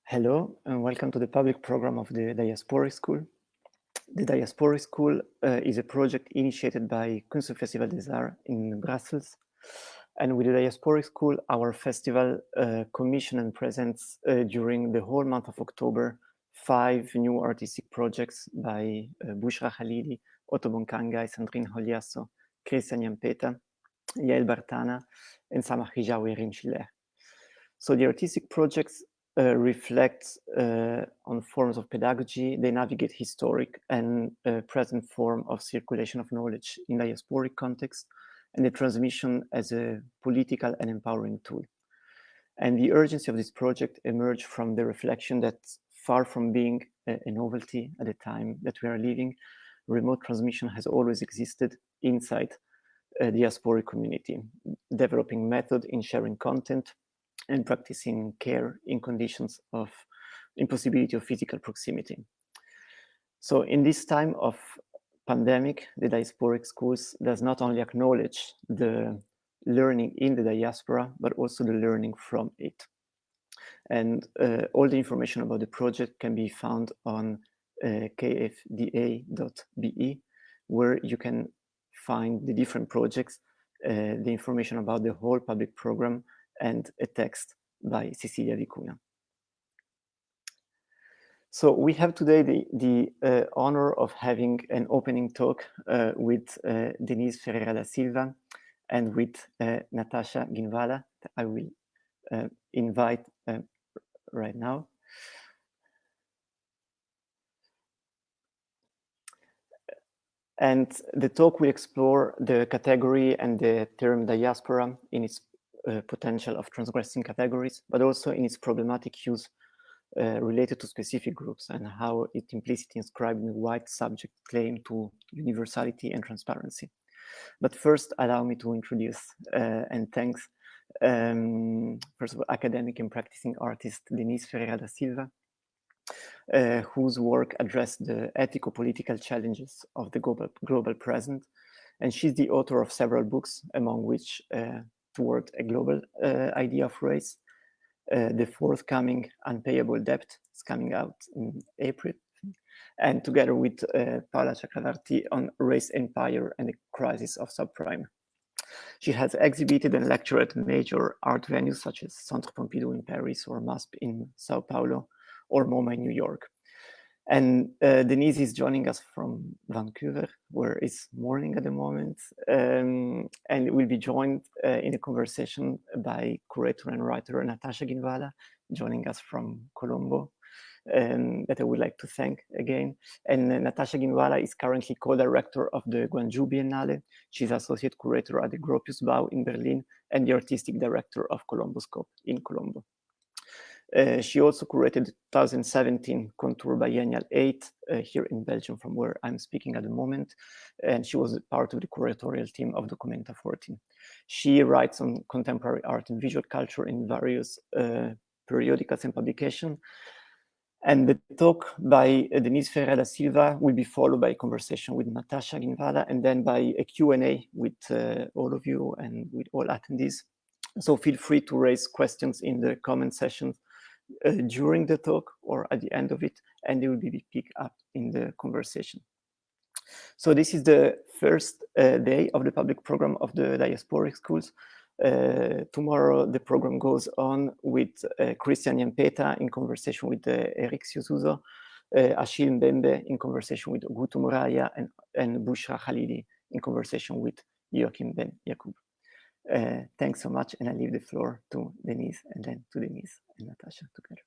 Hello and welcome to the public program of the Diasporic School. The Diasporic School is a project initiated by Kunstfestival des Arts in Brussels. And with the Diasporic School, our festival commissions and presents during the whole month of October 5 new artistic projects by Bushra Khalidi, Otto Bonkangai, Sandrine Holiasso, Christian Yampeta, Yael Bartana, and Samah Hijawi Rim Schiller. So the artistic projects reflect on forms of pedagogy. They navigate historic and present form of circulation of knowledge in diasporic context, and the transmission as a political and empowering tool. And the urgency of this project emerged from the reflection that far from being a novelty at the time that we are living, remote transmission has always existed inside the diasporic community, developing method in sharing content, and practicing care in conditions of impossibility of physical proximity. So in this time of pandemic, the diasporic schools does not only acknowledge the learning in the diaspora, but also the learning from it. And all the information about the project can be found on kfda.be, where you can find the different projects, the information about the whole public program, and a text by Cecilia Vicuna. So we have today the honor of having an opening talk with Denise Ferreira da Silva and with Natasha Ginwala. I will invite right now. And the talk will explore the category and the term diaspora in its potential of transgressing categories, but also in its problematic use related to specific groups and how it implicitly inscribed in wide subject claim to universality and transparency. But first, allow me to introduce and thanks, first of all, academic and practicing artist Denise Ferreira da Silva, whose work addressed the ethico-political challenges of the global present. And she's the author of several books, among which Toward a Global Idea of Race. The forthcoming Unpayable Debt is coming out in April. And together with Paola Chakravarti on Race, Empire and the Crisis of Subprime. She has exhibited and lectured at major art venues such as Centre Pompidou in Paris or MASP in Sao Paulo or MoMA in New York. And Denise is joining us from Vancouver, where it's morning at the moment, and will be joined in a conversation by curator and writer Natasha Ginwala, joining us from Colombo, that I would like to thank again. And Natasha Ginwala is currently co-director of the Guangzhou Biennale. She's associate curator at the Gropius Bau in Berlin and the artistic director of Colomboscope in Colombo. She also curated the 2017 Contour Biennial 8 here in Belgium, from where I'm speaking at the moment. And she was part of the curatorial team of Documenta 14. She writes on contemporary art and visual culture in various periodicals and publications. And the talk by Denise Ferreira da Silva will be followed by a conversation with Natasha Ginwala, and then by a Q&A with all of you and with all attendees. So feel free to raise questions in the comment session during the talk or at the end of it, and they will be picked up in the conversation. So this is the first day of the public program of the Diasporic Schools. Tomorrow the program goes on with Christian Yampeta in conversation with Eric Siosuzo, Achille Mbembe in conversation with Gutu Muraya, and Bushra Khalidi in conversation with Joachim Ben Yakub. Thanks so much, and I leave the floor to Denise, and then to Denise and Natasha together.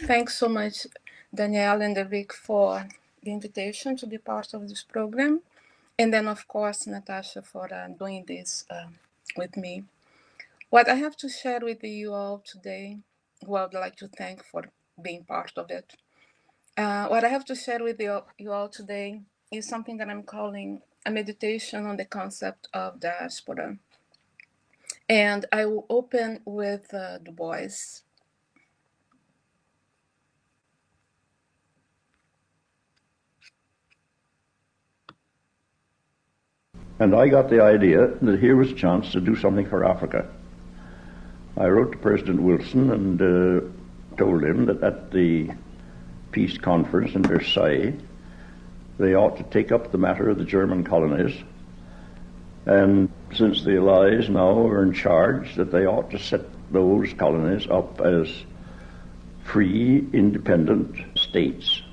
Thanks so much, Danielle and Eric, for the invitation to be part of this program. And then, of course, Natasha for doing this with me. What I have to share with you all today, who I would like to thank for being part of it. What I have to share with you all today is something that I'm calling a meditation on the concept of diaspora. And I will open with Du Bois. And I got the idea that here was a chance to do something for Africa. I wrote to President Wilson and told him that at the peace conference in Versailles, they ought to take up the matter of the German colonies, and since the Allies now are in charge, that they ought to set those colonies up as free, independent states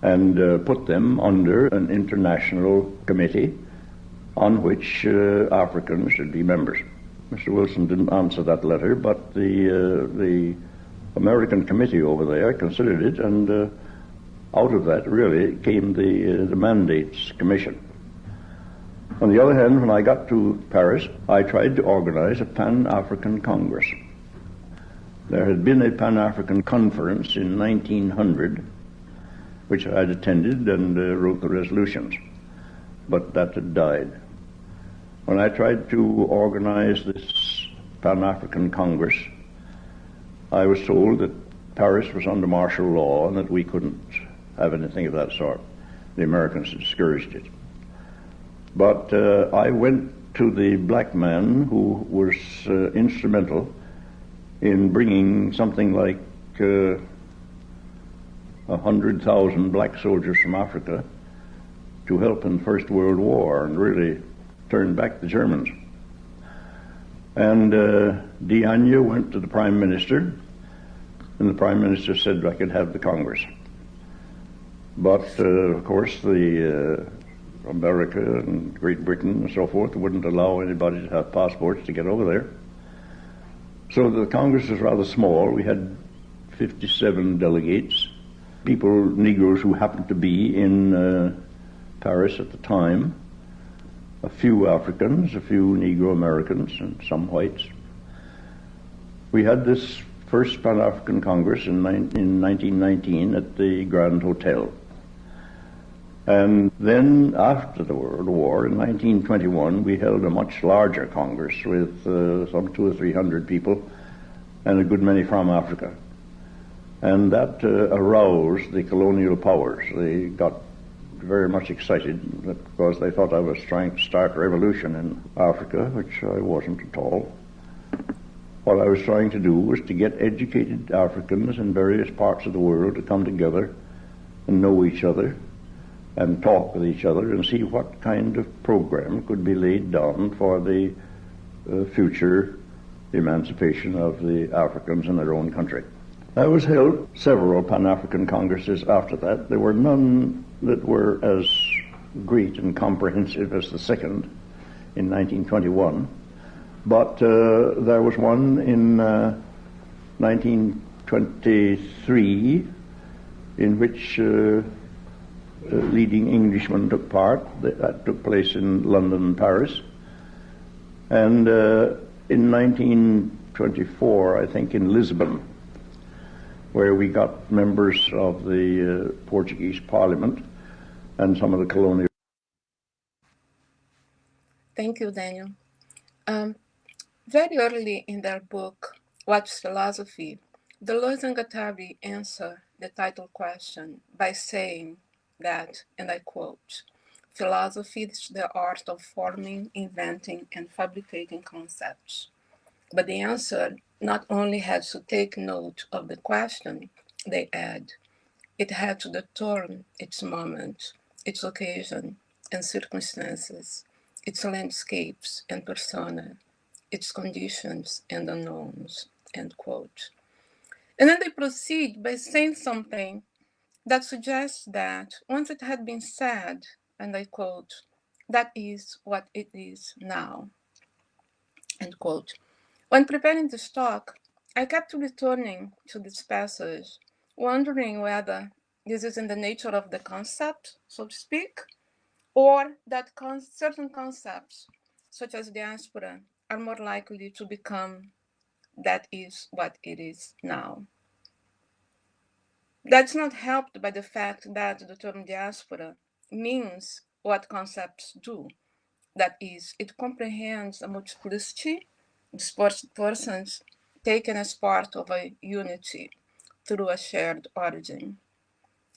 and put them under an international committee on which Africans should be members. Mr. Wilson didn't answer that letter, but the American committee over there considered it, and out of that really came the Mandates Commission. On the other hand, when I got to Paris, I tried to organize a Pan-African Congress. There had been a Pan-African conference in 1900, which I had attended and wrote the resolutions, but that had died. When I tried to organize this Pan-African Congress, I was told that Paris was under martial law and that we couldn't have anything of that sort. The Americans had discouraged it. But I went to the black man who was instrumental in bringing something like 100,000 black soldiers from Africa to help in the First World War and really turn back the Germans. And Diagne went to the Prime Minister, and the Prime Minister said I could have the Congress. But, of course, the America and Great Britain and so forth wouldn't allow anybody to have passports to get over there. So the Congress was rather small. We had 57 delegates, people, Negroes who happened to be in Paris at the time, a few Africans, a few Negro Americans, and some whites. We had this first Pan-African Congress in 1919 at the Grand Hotel. And then after the World War, in 1921, we held a much larger Congress with some 200 or 300 people and a good many from Africa. And that aroused the colonial powers. They got very much excited because they thought I was trying to start a revolution in Africa, which I wasn't at all. What I was trying to do was to get educated Africans in various parts of the world to come together and know each other and talk with each other and see what kind of program could be laid down for the future emancipation of the Africans in their own country. I was held several Pan-African Congresses after that. There were none that were as great and comprehensive as the second in 1921, but there was one in 1923 in which leading Englishmen took part. That took place in London and Paris. And in 1924, I think, in Lisbon, where we got members of the Portuguese Parliament and some of the colonial. Thank you, Daniel. Very early in their book, What's Philosophy?, Deleuze and Guattari answer the title question by saying that, and I quote, "Philosophy is the art of forming, inventing, and fabricating concepts." But the answer not only had to take note of the question, they add, it had to determine its moment, its occasion and circumstances, its landscapes and persona, its conditions and unknowns, end quote. And then they proceed by saying something that suggests that once it had been said, and I quote, "that is what it is now," end quote. When preparing this talk, I kept returning to this passage, wondering whether this is in the nature of the concept, so to speak, or that certain concepts, such as diaspora, are more likely to become that is what it is now. That's not helped by the fact that the term diaspora means what concepts do. That is, it comprehends a multiplicity, dispersed persons taken as part of a unity through a shared origin.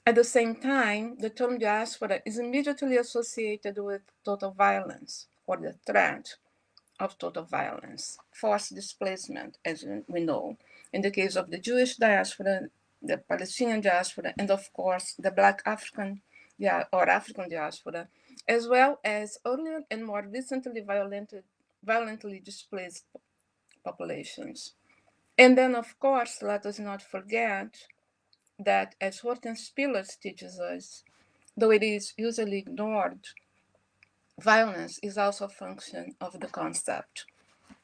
At the same time, the term diaspora is immediately associated with total violence or the threat of total violence, forced displacement, as we know, in the case of the Jewish diaspora, the Palestinian diaspora, and of course the Black African or African diaspora, as well as earlier and more recently violently displaced populations. And then, of course, let us not forget that, as Hortense Spillers teaches us, though it is usually ignored, violence is also a function of the concept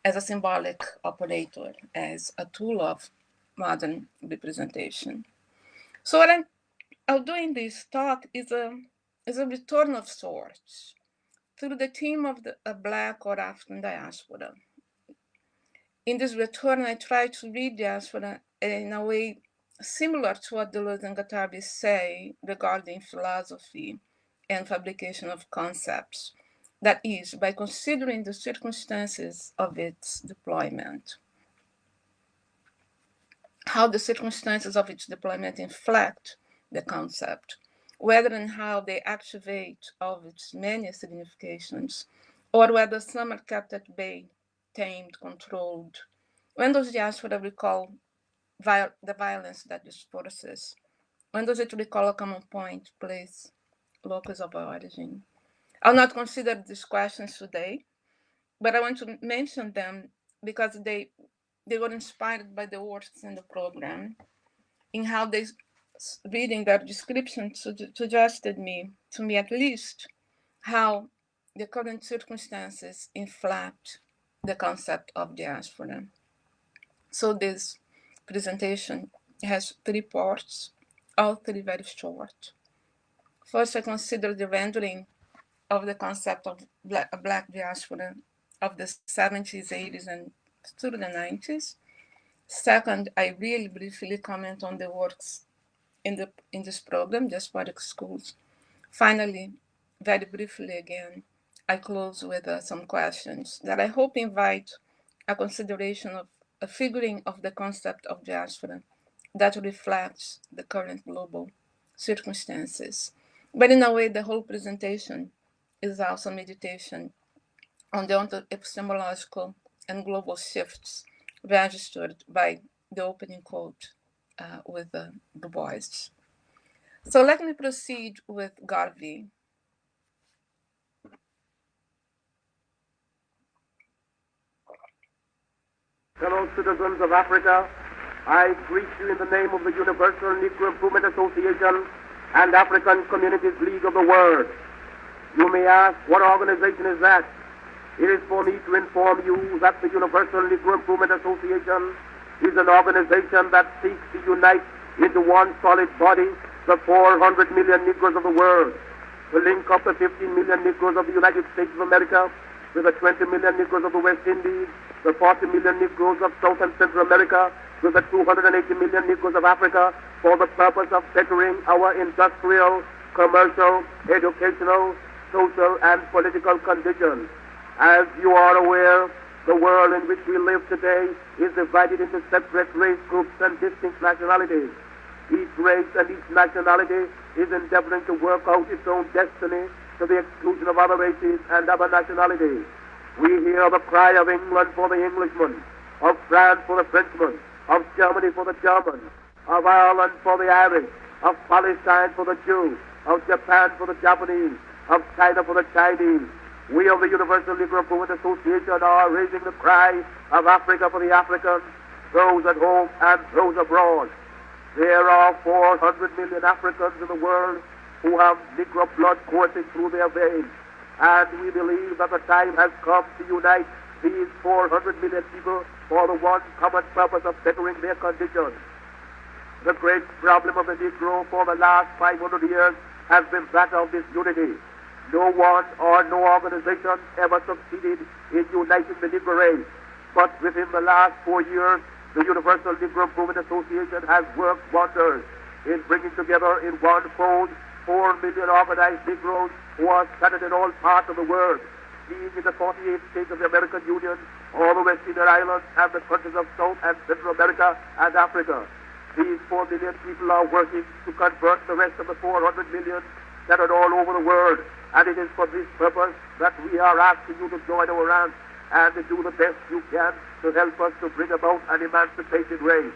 as a symbolic operator, as a tool of modern representation. So what I'll do in this talk is a return of sorts through the theme of the Black or African diaspora. In this return, I try to read diaspora in a way similar to what Deleuze and Guattari say regarding philosophy and fabrication of concepts. That is, by considering the circumstances of its deployment, how the circumstances of its deployment inflect the concept, whether and how they activate all of its many significations, or whether some are kept at bay, tamed, controlled. When does diaspora recall the violence that disperses? When does it recall a common point, place, locus of origin? I'll not consider these questions today, but I want to mention them because they were inspired by the works in the program, in how they, reading their description, suggested to me at least, how the current circumstances inflect the concept of diaspora. So this presentation has 3 parts, all 3 very short. First, I consider the rendering of the concept of a Black diaspora of the 70s, 80s, and through the 90s. Second, I really briefly comment on the works in this program, just public schools. Finally, very briefly again, I close with some questions that I hope invite a consideration of a figuring of the concept of diaspora that reflects the current global circumstances. But in a way, the whole presentation is also meditation on the epistemological and global shifts registered by the opening quote with Du Bois. So let me proceed with Garvey. Fellow citizens of Africa, I greet you in the name of the Universal Negro Improvement Association and African Communities League of the World. You may ask, what organization is that? It is for me to inform you that the Universal Negro Improvement Association is an organization that seeks to unite into one solid body the 400 million Negroes of the world, to link up the 15 million Negroes of the United States of America with the 20 million Negroes of the West Indies, the 40 million Negroes of South and Central America, with the 280 million Negroes of Africa, for the purpose of bettering our industrial, commercial, educational, social, and political conditions. As you are aware, the world in which we live today is divided into separate race groups and distinct nationalities. Each race and each nationality is endeavoring to work out its own destiny to the exclusion of other races and other nationalities. We hear the cry of England for the Englishman, of France for the Frenchman, of Germany for the German, of Ireland for the Irish, of Palestine for the Jew, of Japan for the Japanese, of China for the Chinese. We of the Universal Negro Improvement Association are raising the cry of Africa for the Africans, those at home and those abroad. There are 400 million Africans in the world who have Negro blood coursing through their veins. And we believe that the time has come to unite these 400 million people for the one common purpose of bettering their conditions. The great problem of the Negro for the last 500 years has been that of disunity. No one or no organization ever succeeded in uniting the Negro race. But within the last 4 years, the Universal Negro Improvement Association has worked wonders in bringing together in one fold 4 million organized Negroes who are scattered in all parts of the world, being in the 48 states of the American Union, all the West Indian Islands, and the countries of South and Central America and Africa. These 4 million people are working to convert the rest of the 400 million scattered all over the world. And it is for this purpose that we are asking you to join our ranks and do the best you can to help us to bring about an emancipated race.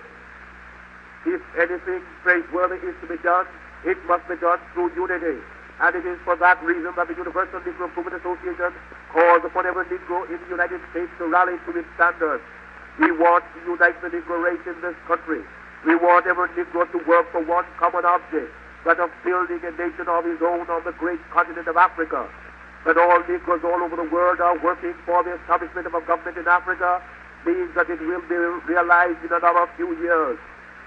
If anything praiseworthy is to be done, it must be done through unity. And it is for that reason that the Universal Negro Improvement Association calls upon every Negro in the United States to rally to its standards. We want to unite the Negro race in this country. We want every Negro to work for one common object, that of building a nation of his own on the great continent of Africa. That all Negroes all over the world are working for the establishment of a government in Africa means that it will be realized in another few years.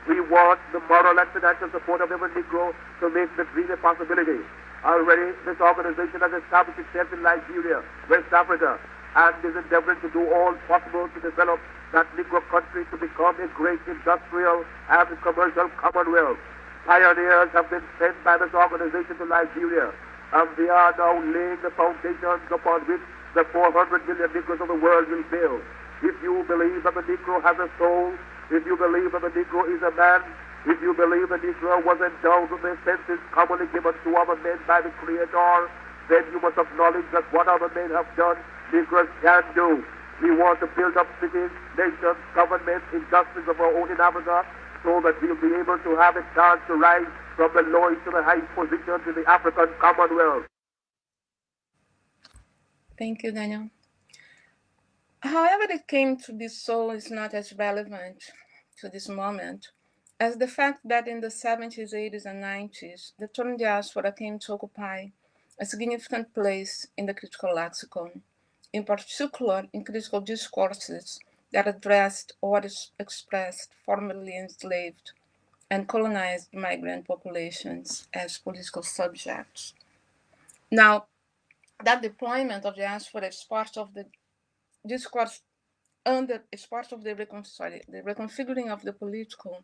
We want the moral and financial support of every Negro to make the dream a possibility. Already, this organization has established itself in Nigeria, West Africa, and is endeavoring to do all possible to develop that Negro country to become a great industrial and commercial commonwealth. Pioneers have been sent by this organization to Nigeria, and they are now laying the foundations upon which the 400 million Negroes of the world will build. If you believe that the Negro has a soul, if you believe that the Negro is a man, if you believe the Negro was endowed with the senses commonly given to other men by the Creator, then you must acknowledge that what other men have done, Negroes can do. We want to build up cities, nations, governments, industries of our own in Africa, so that we'll be able to have a chance to rise from the lowest to the highest positions in the African Commonwealth. Thank you, Daniel. However it came to be so is not as relevant to this moment as the fact that in the 70s, 80s, and 90s, the term diaspora came to occupy a significant place in the critical lexicon, in particular in critical discourses that addressed or expressed formerly enslaved and colonized migrant populations as political subjects. Now, that deployment of diaspora is part of the discourse is part of the reconfiguring of the political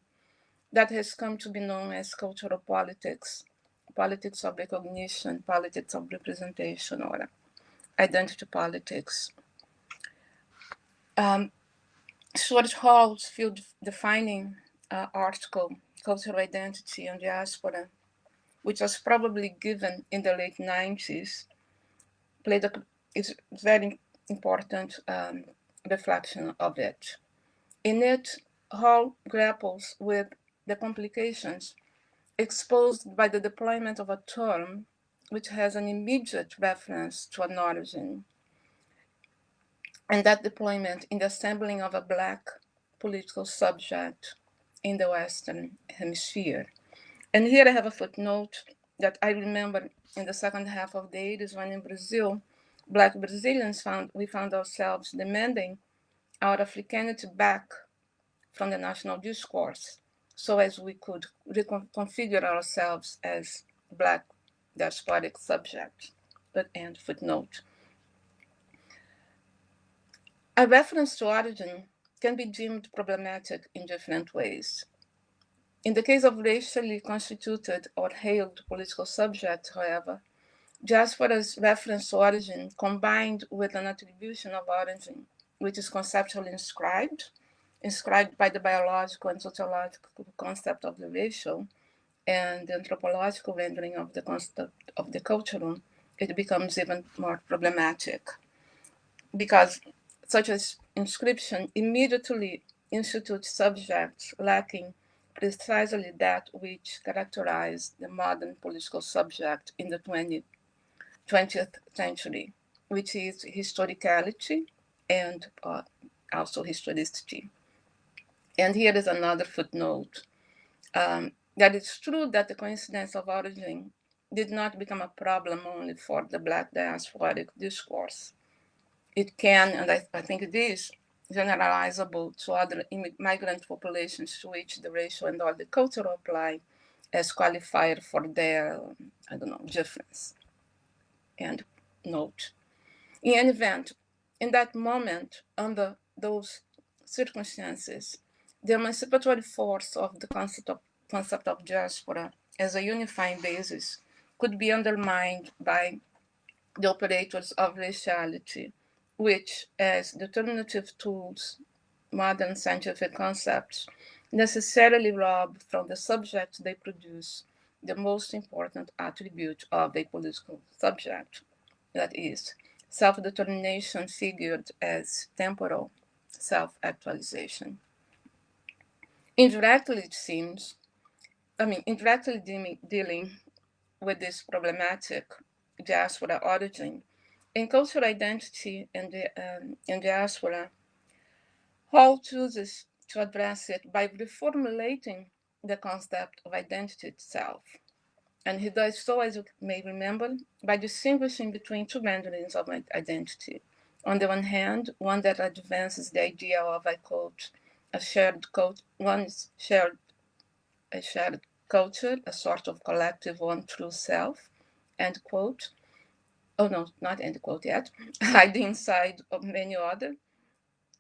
that has come to be known as cultural politics, politics of recognition, politics of representation, or identity politics. Stuart Hall's field-defining article, Cultural Identity and Diaspora, which was probably given in the late 90s, is very important reflection of it. In it, Hall grapples with the complications exposed by the deployment of a term which has an immediate reference to an origin, and that deployment in the assembling of a Black political subject in the Western Hemisphere. And here I have a footnote that I remember in the second half of the 80s when in Brazil, Black Brazilians found ourselves demanding our Africanity back from the national discourse, so as we could reconfigure ourselves as Black diasporic subjects. But end footnote. A reference to origin can be deemed problematic in different ways. In the case of racially constituted or hailed political subjects, however, diaspora's reference to origin combined with an attribution of origin, which is conceptually inscribed by the biological and sociological concept of the racial and the anthropological rendering of the concept of the cultural, it becomes even more problematic because such as inscription immediately institutes subjects lacking precisely that which characterized the modern political subject in the 20th century, which is historicality and also historicity. And here is another footnote. That it's true that the coincidence of origin did not become a problem only for the Black diasporic discourse. It can, and I think it is, generalizable to other migrant populations to which the racial and or the cultural apply as qualifier for their, difference. End note. In any event, in that moment, under those circumstances, the emancipatory force of the concept of diaspora as a unifying basis could be undermined by the operators of raciality, which, as determinative tools, modern scientific concepts, necessarily rob from the subject they produce the most important attribute of a political subject, that is, self-determination figured as temporal self-actualization. Indirectly, it seems, indirectly dealing with this problematic diaspora origin, in cultural identity and diaspora, Hall chooses to address it by reformulating the concept of identity itself. And he does so, as you may remember, by distinguishing between two renderings of identity. On the one hand, one that advances the idea of, I quote, a shared culture, a shared culture, a sort of collective one true self, end quote. Oh no, not end quote yet. Hiding inside of many other,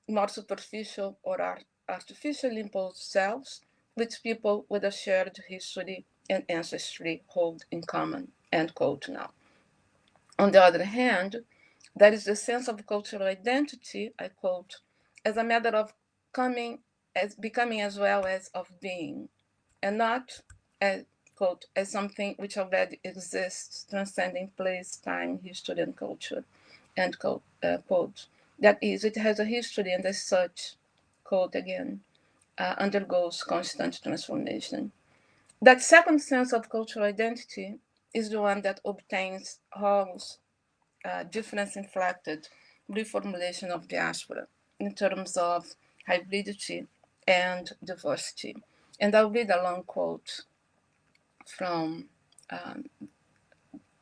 more superficial or artificially imposed selves, which people with a shared history and ancestry hold in common, end quote now. On the other hand, there is the sense of cultural identity, I quote, as a matter of becoming as well as of being, and not as, quote, as something which already exists, transcending place, time, history, and culture, end quote. That is, it has a history and as such, quote again, undergoes constant transformation. That second sense of cultural identity is the one that obtains Hall's difference-inflected reformulation of diaspora in terms of hybridity and diversity. And I'll read a long quote from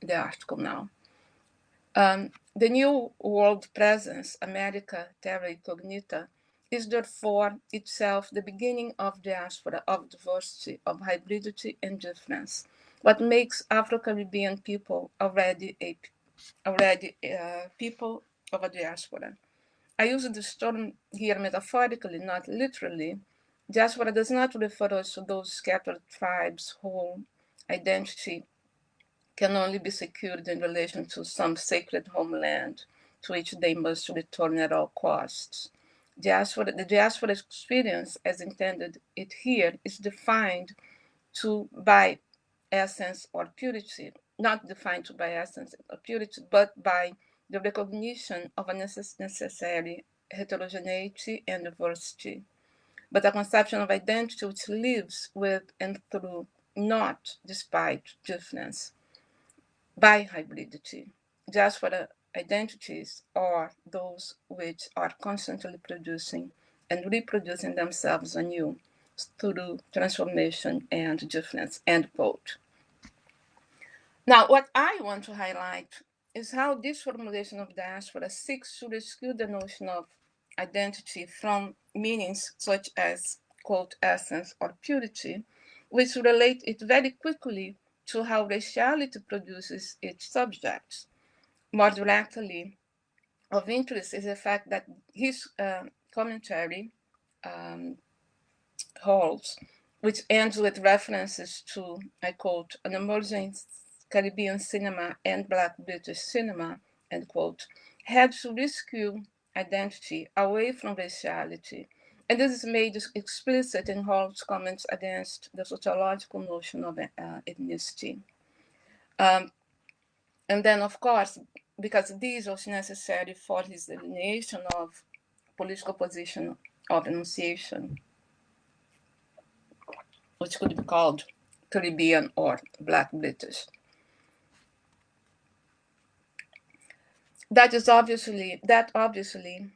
the article now. The new world presence, America Terra Incognita, is therefore itself the beginning of diaspora, of diversity, of hybridity and difference. What makes Afro-Caribbean people already people of a diaspora. I use this term here metaphorically, not literally. Diaspora does not refer us to those scattered tribes whose identity can only be secured in relation to some sacred homeland to which they must return at all costs. The diaspora experience, as intended it here, is defined by essence or purity, not defined by essence or purity, but by the recognition of a necessary heterogeneity and diversity, but a conception of identity which lives with and through, not despite difference, by hybridity. Diaspora identities are those which are constantly producing and reproducing themselves anew through transformation and difference, end quote. Now, what I want to highlight is how this formulation of diaspora seeks to rescue the notion of identity from meanings such as, quote, essence or purity, which relate it very quickly to how raciality produces its subjects. More directly, of interest is the fact that his commentary holds, which ends with references to, I quote, an emerging Caribbean cinema and Black British cinema, end quote, had to rescue identity away from raciality. And this is made explicit in Hall's comments against the sociological notion of ethnicity. And then, of course, because this was necessary for his delineation of political position of enunciation, which could be called Caribbean or Black British. That obviously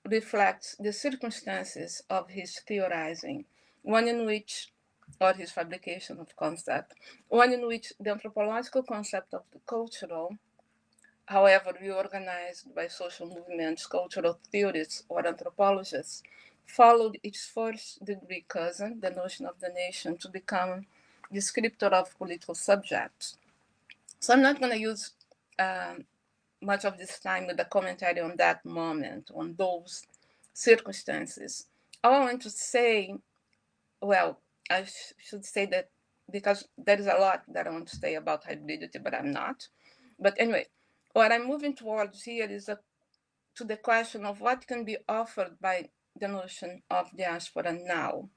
reflects the circumstances of his theorizing, one in which, or his fabrication of concept, one in which the anthropological concept of the cultural, however reorganized by social movements, cultural theorists, or anthropologists, followed its first-degree cousin, the notion of the nation, to become descriptor of political subjects. So I'm not going to use much of this time with a commentary on that moment, on those circumstances. All I want to say, well, I should say that because there is a lot that I want to say about hybridity, but I'm not. But anyway, what I'm moving towards here is to the question of what can be offered by the notion of diaspora now,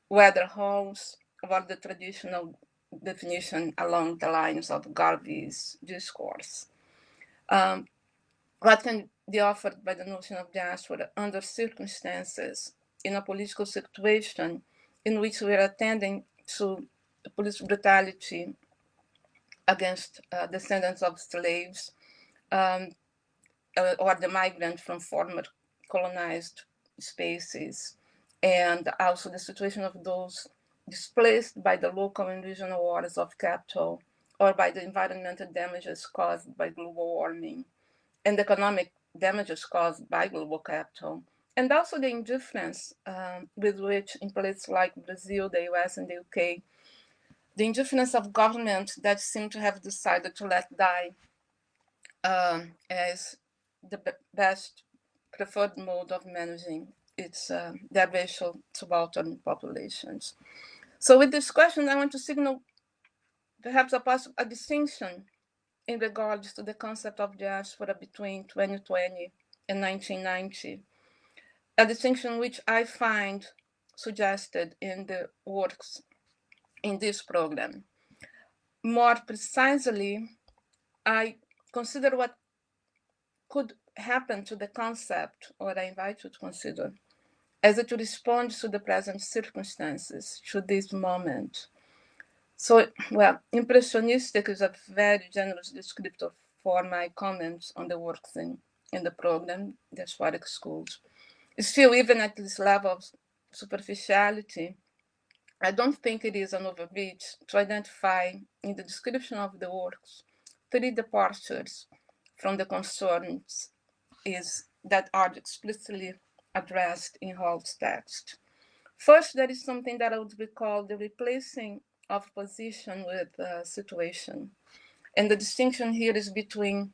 whether Hall's or the traditional definition along the lines of Garvey's discourse. What can be offered by the notion of diaspora under circumstances in a political situation in which we are attending to police brutality against descendants of slaves or the migrant from former colonized spaces, and also the situation of those displaced by the local and regional wars of capital or by the environmental damages caused by global warming and economic damages caused by global capital, and also the indifference with which in places like Brazil, the US, and the UK, the indifference of governments that seem to have decided to let die as the best preferred mode of managing their racial subaltern populations. So with this question, I want to signal perhaps a distinction in regards to the concept of diaspora between 2020 and 1990, a distinction which I find suggested in the works in this program. More precisely, I consider what could happen to the concept, or I invite you to consider, as it responds to the present circumstances, to this moment. So, well, impressionistic is a very generous descriptor for my comments on the works in the program, the Aspheric schools. Still, even at this level of superficiality, I don't think it is an overreach to identify in the description of the works 3 departures from the concerns that are explicitly addressed in Hall's text. First, there is something that I would recall the replacing of position with situation. And the distinction here is between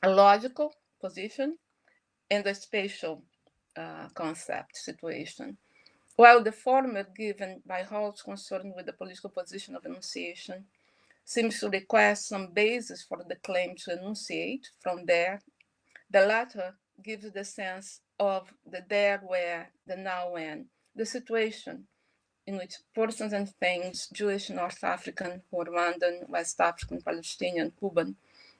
a logical position and a spatial concept, situation. While the former given by Hall's concern with the political position of enunciation seems to request some basis for the claim to enunciate, from there, the latter gives the sense of the there, where, the now, when, the situation in which persons and things, Jewish, North African, Rwandan, West African, Palestinian, Cuban,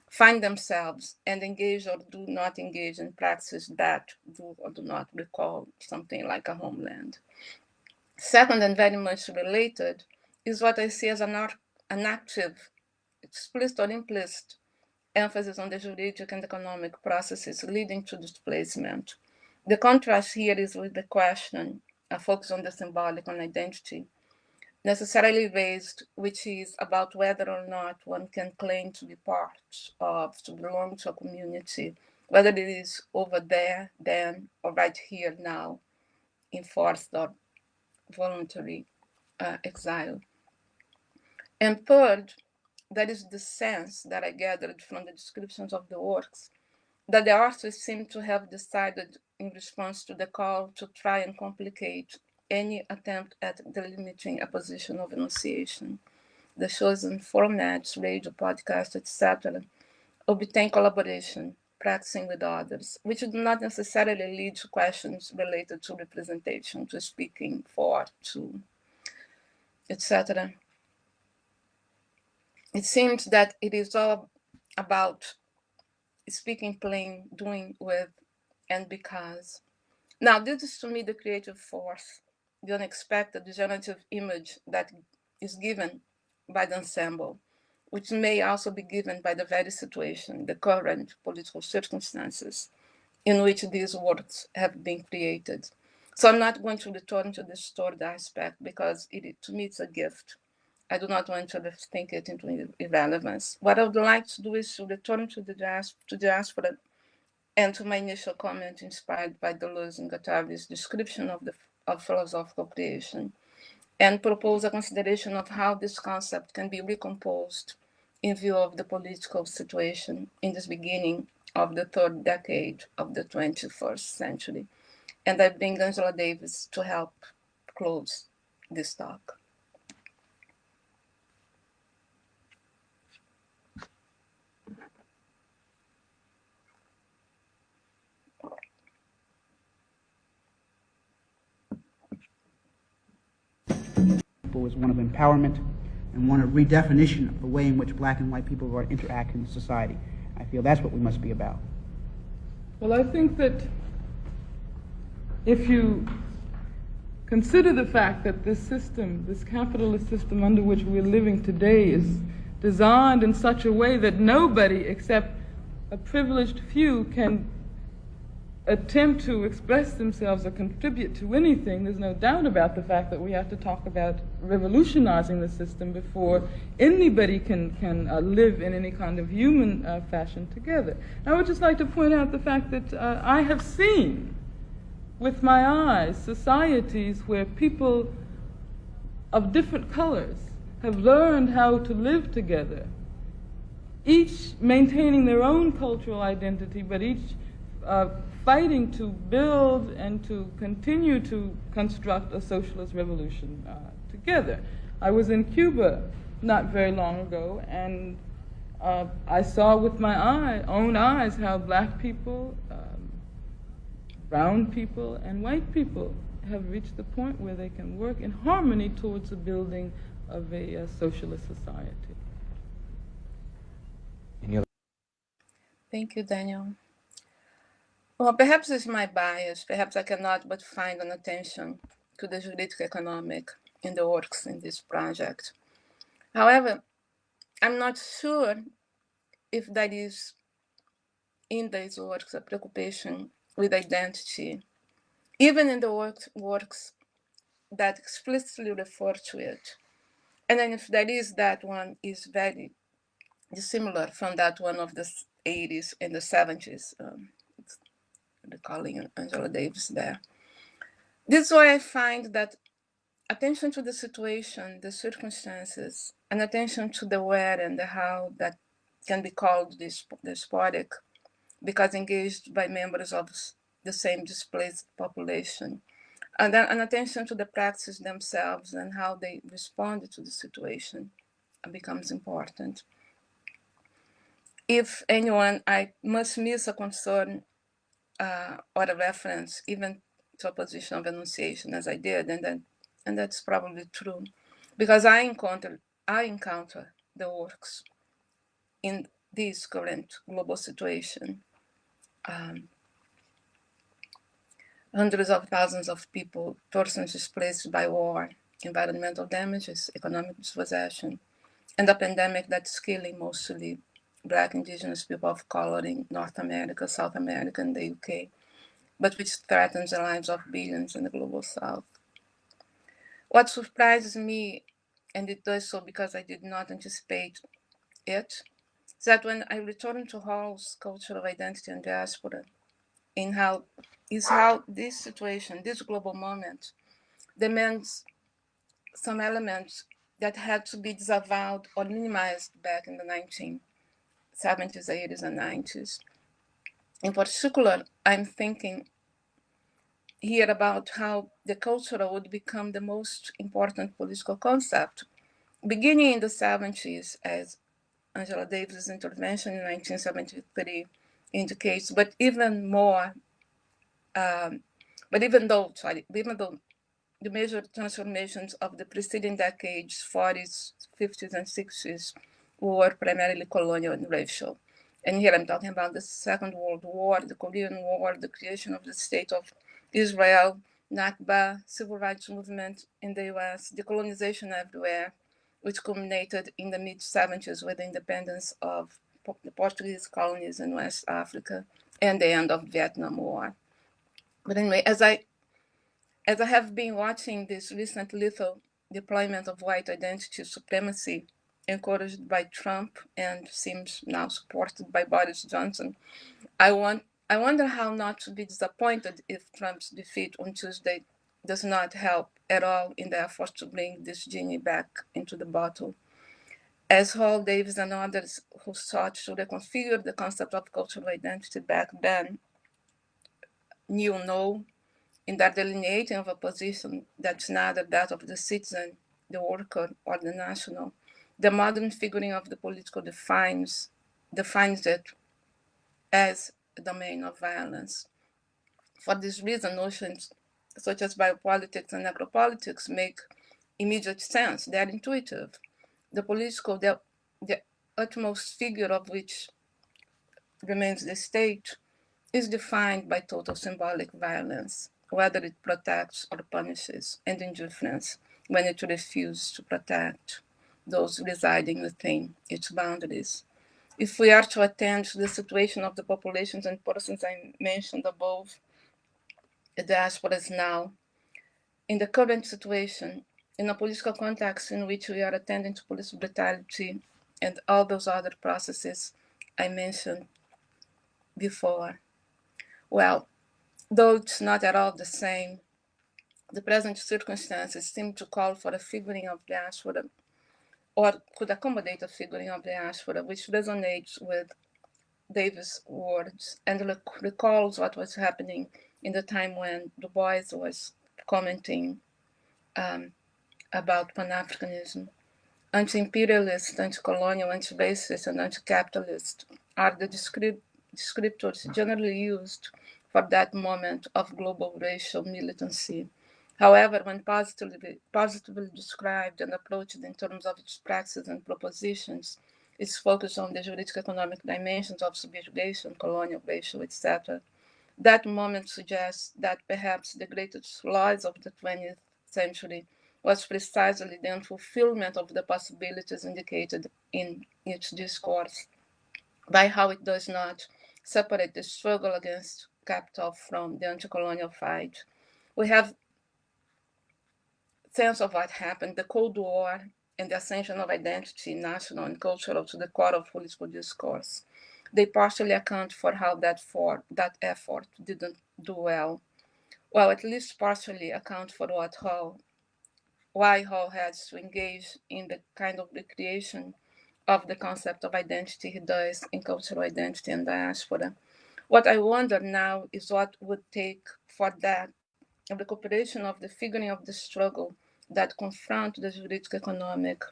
find themselves and engage or do not engage in practices that do or do not recall something like a homeland. Second, and very much related, is what I see as an active, explicit or implicit, emphasis on the juridic and economic processes leading to displacement. The contrast here is with the question, a focus on the symbolic, on identity, necessarily raised, which is about whether or not one can claim to be part of, to belong to a community, whether it is over there, then, or right here, now, enforced or voluntary exile. And third, that is the sense that I gathered from the descriptions of the works, that the artists seem to have decided in response to the call to try and complicate any attempt at delimiting a position of enunciation. The chosen formats, radio, podcast, etc., obtain collaboration, practicing with others, which do not necessarily lead to questions related to representation, to speaking for, to, etc. It seems that it is all about speaking plain, doing with, and because. Now, this is to me the creative force, the unexpected, the generative image that is given by the ensemble, which may also be given by the very situation, the current political circumstances in which these works have been created. So I'm not going to return to the stored aspect because to me it's a gift. I do not want to think it into irrelevance. What I would like to do is to return to the diaspora and to my initial comment inspired by Deleuze and Guattari's description of philosophical creation, and propose a consideration of how this concept can be recomposed in view of the political situation in this beginning of the third decade of the 21st century. And I bring Angela Davis to help close this talk. Was one of empowerment and one of redefinition of the way in which black and white people are interacting in society. I feel that's what we must be about. Well, I think that if you consider the fact that this system, this capitalist system under which we're living today, is designed in such a way that nobody except a privileged few can attempt to express themselves or contribute to anything, there's no doubt about the fact that we have to talk about revolutionizing the system before anybody can live in any kind of human fashion together. I would just like to point out the fact that I have seen with my eyes societies where people of different colors have learned how to live together, each maintaining their own cultural identity, but each fighting to build and to continue to construct a socialist revolution together. I was in Cuba not very long ago, and I saw with my own eyes how black people, brown people, and white people have reached the point where they can work in harmony towards the building of a socialist society. Thank you, Daniel. Well, perhaps it's my bias. Perhaps I cannot but find an attention to the juridic economic in the works in this project. However, I'm not sure if that is in these works a preoccupation with identity, even in the works that explicitly refer to it. And then if that is, that one is very dissimilar from that one of the 80s and the 70s. Recalling Angela Davis there. This is why I find that attention to the situation, the circumstances, and attention to the where and the how that can be called despotic because engaged by members of the same displaced population, and then an attention to the practices themselves and how they responded to the situation becomes important. If anyone, I must miss a concern or a reference, even to a position of enunciation, as I did, and that's probably true, because I encounter the works in this current global situation. Hundreds of thousands of people, persons displaced by war, environmental damages, economic dispossession, and a pandemic that's killing mostly Black, Indigenous people of color in North America, South America, and the UK, but which threatens the lives of billions in the global South. What surprises me, and it does so because I did not anticipate it, is that when I return to Hall's cultural identity and diaspora, how this situation, this global moment, demands some elements that had to be disavowed or minimized back in the 1970s, 80s, and 90s. In particular, I'm thinking here about how the cultural would become the most important political concept, beginning in the 70s as Angela Davis' intervention in 1973 indicates, but even though the major transformations of the preceding decades, 40s, 50s, and 60s, were primarily colonial and racial. And here I'm talking about the Second World War, the Korean War, the creation of the State of Israel, Nakba, civil rights movement in the US, decolonization everywhere, which culminated in the mid-70s with the independence of the Portuguese colonies in West Africa and the end of the Vietnam War. But anyway, as I have been watching this recent lethal deployment of white identity supremacy encouraged by Trump and seems now supported by Boris Johnson, I wonder how not to be disappointed if Trump's defeat on Tuesday does not help at all in the effort to bring this genie back into the bottle. As Hall, Davis, and others who sought to reconfigure the concept of cultural identity back then know in their delineating of a position that's neither that of the citizen, the worker, or the national, the modern figuring of the political defines it as a domain of violence. For this reason, notions such as biopolitics and necropolitics make immediate sense. They are intuitive. The political, the utmost figure of which remains the state, is defined by total symbolic violence, whether it protects or punishes, and indifference when it refuses to protect those residing within its boundaries. If we are to attend to the situation of the populations and persons I mentioned above, the diaspora is now, in the current situation, in a political context in which we are attending to police brutality and all those other processes I mentioned before. Well, though it's not at all the same, the present circumstances seem to call for a figuring of diaspora, or could accommodate a figuring of diaspora, which resonates with Davis' words and recalls what was happening in the time when Du Bois was commenting about Pan-Africanism. Anti-imperialist, anti-colonial, anti-racist, and anti-capitalist are the descriptors generally used for that moment of global racial militancy. However, when positively described and approached in terms of its praxis and propositions, its focus on the juridic economic dimensions of subjugation, colonial, racial, etc., that moment suggests that perhaps the greatest loss of the 20th century was precisely the unfulfillment of the possibilities indicated in its discourse, by how it does not separate the struggle against capital from the anti-colonial fight. We have sense of what happened, the Cold War and the ascension of identity, national and cultural, to the core of political discourse. They partially account for how that effort didn't do well. Well, at least partially account for why Hall has to engage in the kind of recreation of the concept of identity he does in cultural identity and diaspora. What I wonder now is what would take for that of the cooperation of the figuring of the struggle that confront the juridic economic,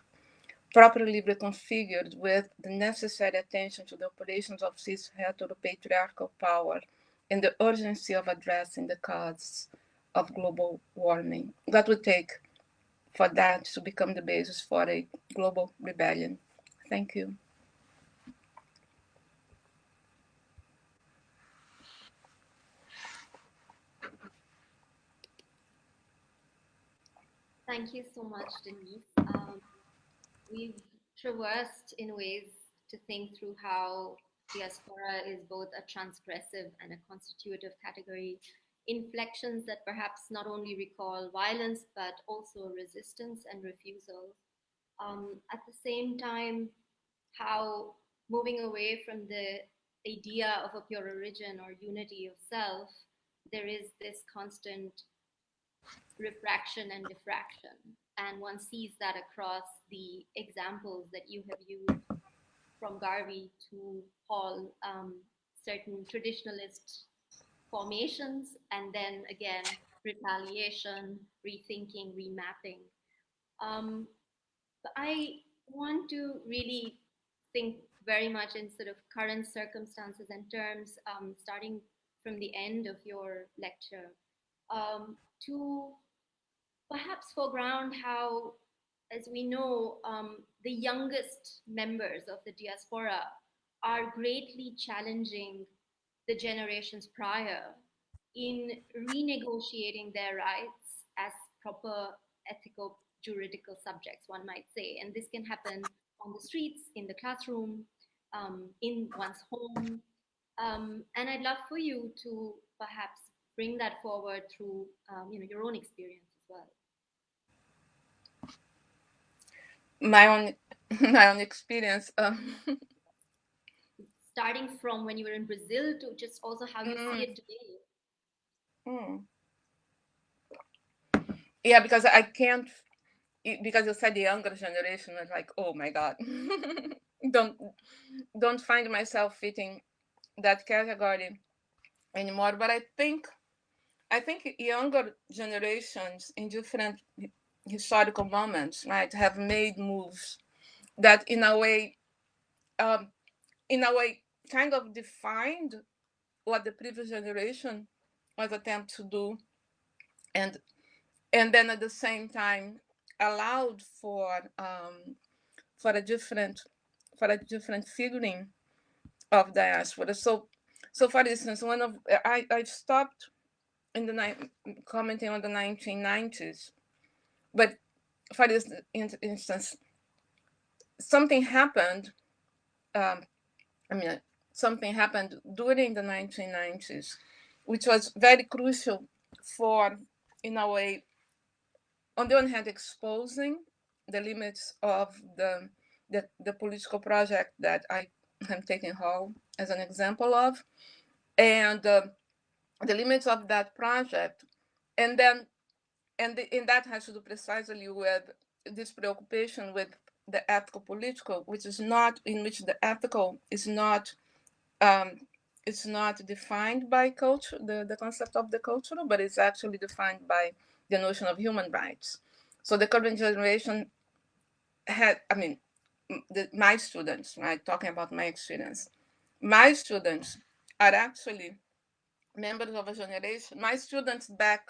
properly reconfigured with the necessary attention to the operations of cis heteropatriarchal power and the urgency of addressing the causes of global warming. That would take for that to become the basis for a global rebellion. Thank you. Thank you so much, Denise. We've traversed in ways to think through how diaspora is both a transgressive and a constitutive category, inflections that perhaps not only recall violence but also resistance and refusal. At the same time, how moving away from the idea of a pure origin or unity of self, there is this constant refraction and diffraction. And one sees that across the examples that you have used, from Garvey to Hall, certain traditionalist formations, and then again, retaliation, rethinking, remapping. But I want to really think very much in sort of current circumstances and terms, starting from the end of your lecture, to perhaps foreground how, as we know, the youngest members of the diaspora are greatly challenging the generations prior in renegotiating their rights as proper ethical juridical subjects, one might say. And this can happen on the streets, in the classroom, in one's home. And I'd love for you to perhaps bring that forward through your own experience as well. My own my own experience. Starting from when you were in Brazil to just also how you see it today. Yeah, because I can't, because you said the younger generation, I was like, oh my God. don't find myself fitting that category anymore. But I think younger generations in different historical moments, right, have made moves that in a way kind of defined what the previous generation was attempting to do, and then at the same time allowed for a different figuring of diaspora. So for instance, I stopped in the commenting on the 1990s, but for this instance, something happened. Something happened during the 1990s, which was very crucial for, in a way, on the one hand, exposing the limits of the political project that I am taking Hall as an example of, and the limits of that project, and that has to do precisely with this preoccupation with the ethical political, which is not, in which the ethical is not it's not defined by culture, the concept of the cultural, but it's actually defined by the notion of human rights. So the current generation had, my students, right, talking about my experience, my students are actually members of a generation. My students back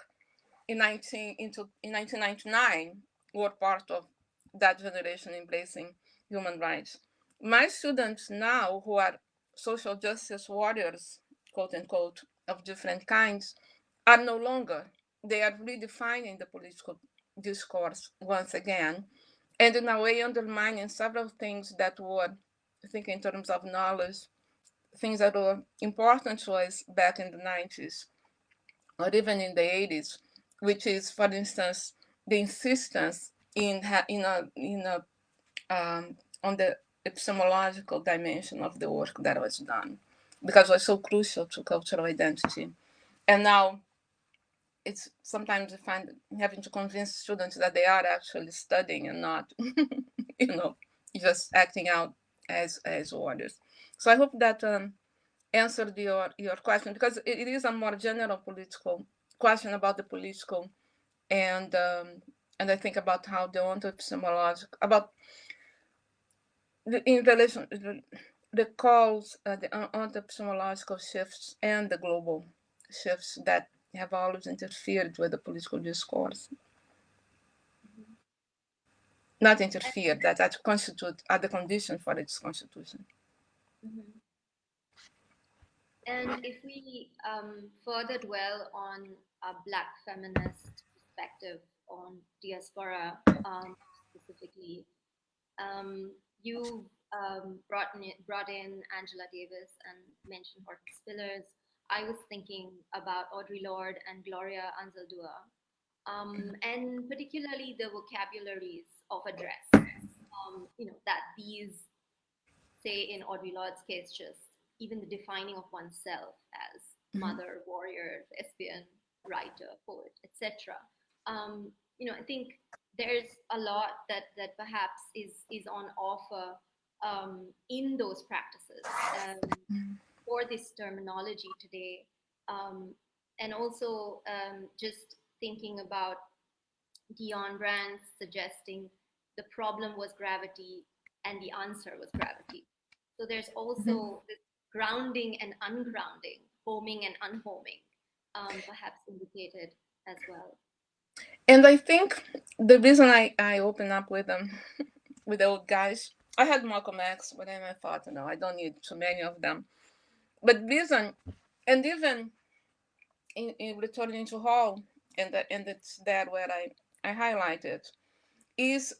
in 1999 were part of that generation embracing human rights. My students now, who are social justice warriors, quote unquote, of different kinds, are no longer. They are redefining the political discourse once again, and in a way undermining several things that were, I think, in terms of knowledge, things that were important to us back in the 90s or even in the 80s, which is, for instance, the insistence on the epistemological dimension of the work that was done, because it was so crucial to cultural identity. And now it's sometimes I find having to convince students that they are actually studying and not, just acting out as orders. So I hope that answered your question, because it is a more general political question about the political, and I think about how the ontophthalmological, about in relation the calls, the ontophthalmological shifts and the global shifts that have always interfered with the political discourse. Not interfered, that constitute are the condition for its constitution. Mm-hmm. And if we further dwell on a Black feminist perspective on diaspora specifically, you brought in Angela Davis and mentioned Horton Spillers. I was thinking about Audre Lorde and Gloria Anzaldúa, and particularly the vocabularies of address. That these, say in Audre Lorde's case, just even the defining of oneself as mother, warrior, lesbian, writer, poet, etc. I think there's a lot that perhaps is on offer in those practices for this terminology today, and also just thinking about Dion Brand suggesting the problem was gravity and the answer was gravity. So there's also this grounding and ungrounding, homing and unhoming, perhaps indicated as well. And I think the reason I open up with them, with the old guys, I had Malcolm X, but then I thought, no, I don't need too many of them. But reason, and even in returning to Hall, and it's there where I highlighted, is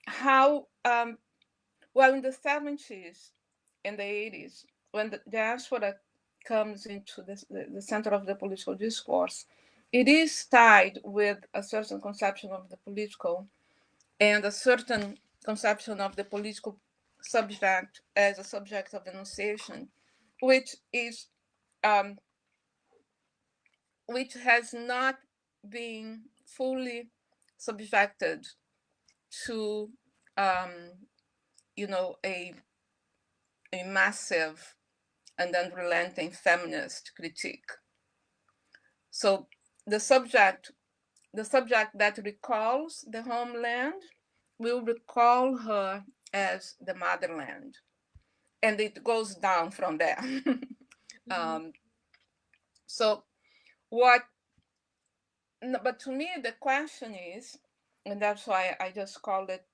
how, well, in the 70s and the 80s, when the diaspora comes into the center of the political discourse, it is tied with a certain conception of the political and a certain conception of the political subject as a subject of enunciation, which has not been fully subjected to a massive and unrelenting feminist critique. So the subject that recalls the homeland will recall her as the motherland, and it goes down from there. So what? But to me, the question is, and that's why I just called it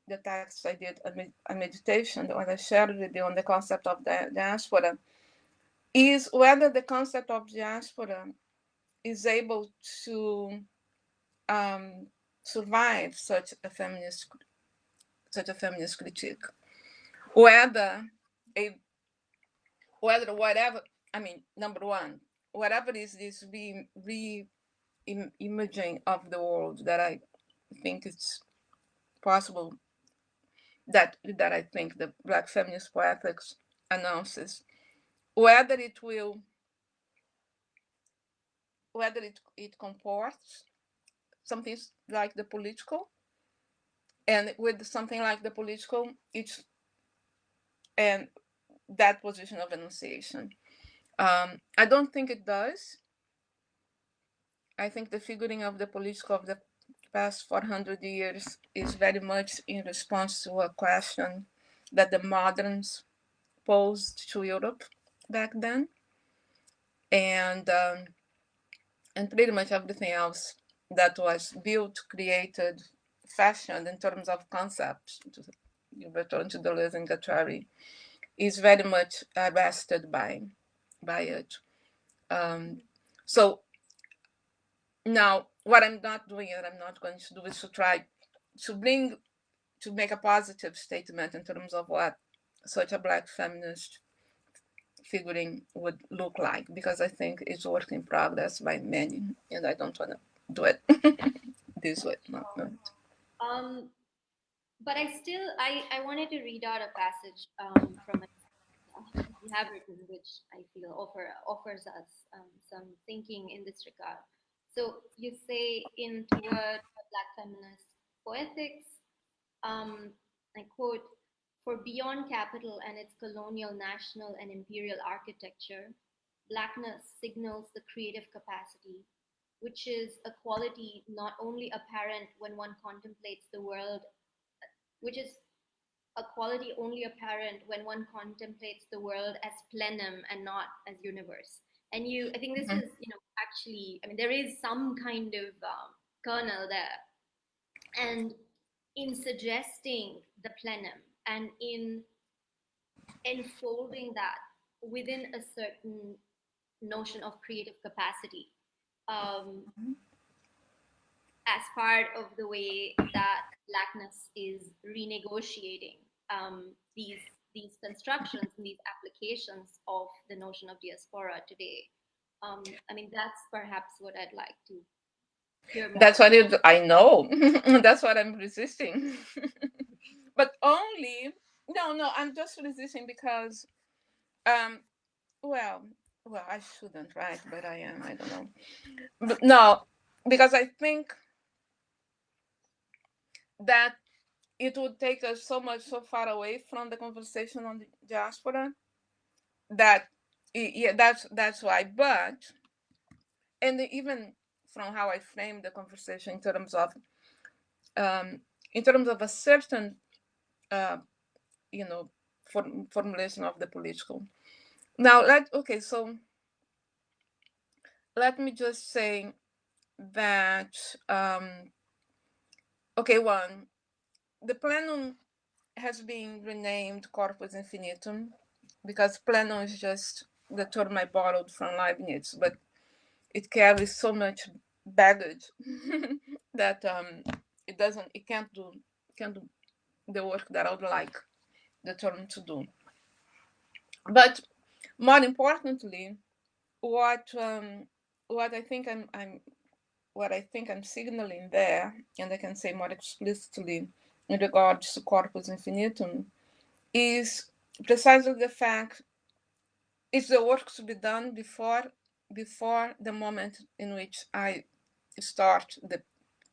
the text I did a meditation, what I shared with you on the concept of the diaspora, is whether the concept of diaspora is able to survive such a feminist critique, whether whatever, I mean, number one, whatever is this imaging of the world that I think it's possible, that I think the Black feminist poetics announces, whether it comports something like the political, and with something like the political, it's and that position of enunciation. I don't think it does. I think the figuring of the political of the past 400 years is very much in response to a question that the moderns posed to Europe back then, and pretty much everything else that was built, created, fashioned in terms of concepts, you return to Deleuze and Guattari, is very much arrested by it. So now, what I'm not doing and I'm not going to do is to try to make a positive statement in terms of what such a Black feminist figuring would look like, because I think it's work in progress by many, and I don't want to do it this way. No. But I wanted to read out a passage from you have written, which I feel offers us some thinking in this regard. So you say in Toward Black Feminist Poetics, I quote, "For beyond capital and its colonial, national, and imperial architecture, Blackness signals the creative capacity, which is a quality not only apparent when one contemplates the world, which is a quality only apparent when one contemplates the world as plenum and not as universe." And I think this is, actually, I mean, there is some kind of kernel there. And in suggesting the plenum and in enfolding that within a certain notion of creative capacity, as part of the way that Blackness is renegotiating these constructions and these applications of the notion of diaspora today. I mean, that's perhaps what I'd like to hear more. That's what I know. That's what I'm resisting. But only no, I'm just resisting because well, I shouldn't, right? But I am. I don't know. But no, because I think that it would take us so far away from the conversation on the diaspora that that's why. But and even from how I framed the conversation in terms of a certain formulation of the political. Now so let me just say that one, the plenum has been renamed corpus infinitum because plenum is just the term I borrowed from Leibniz, but it carries so much baggage that it can't do the work that I would like the term to do. But more importantly, what I think I'm signaling there, and I can say more explicitly in regards to corpus infinitum, is precisely the fact it's the work to be done before the moment in which I start the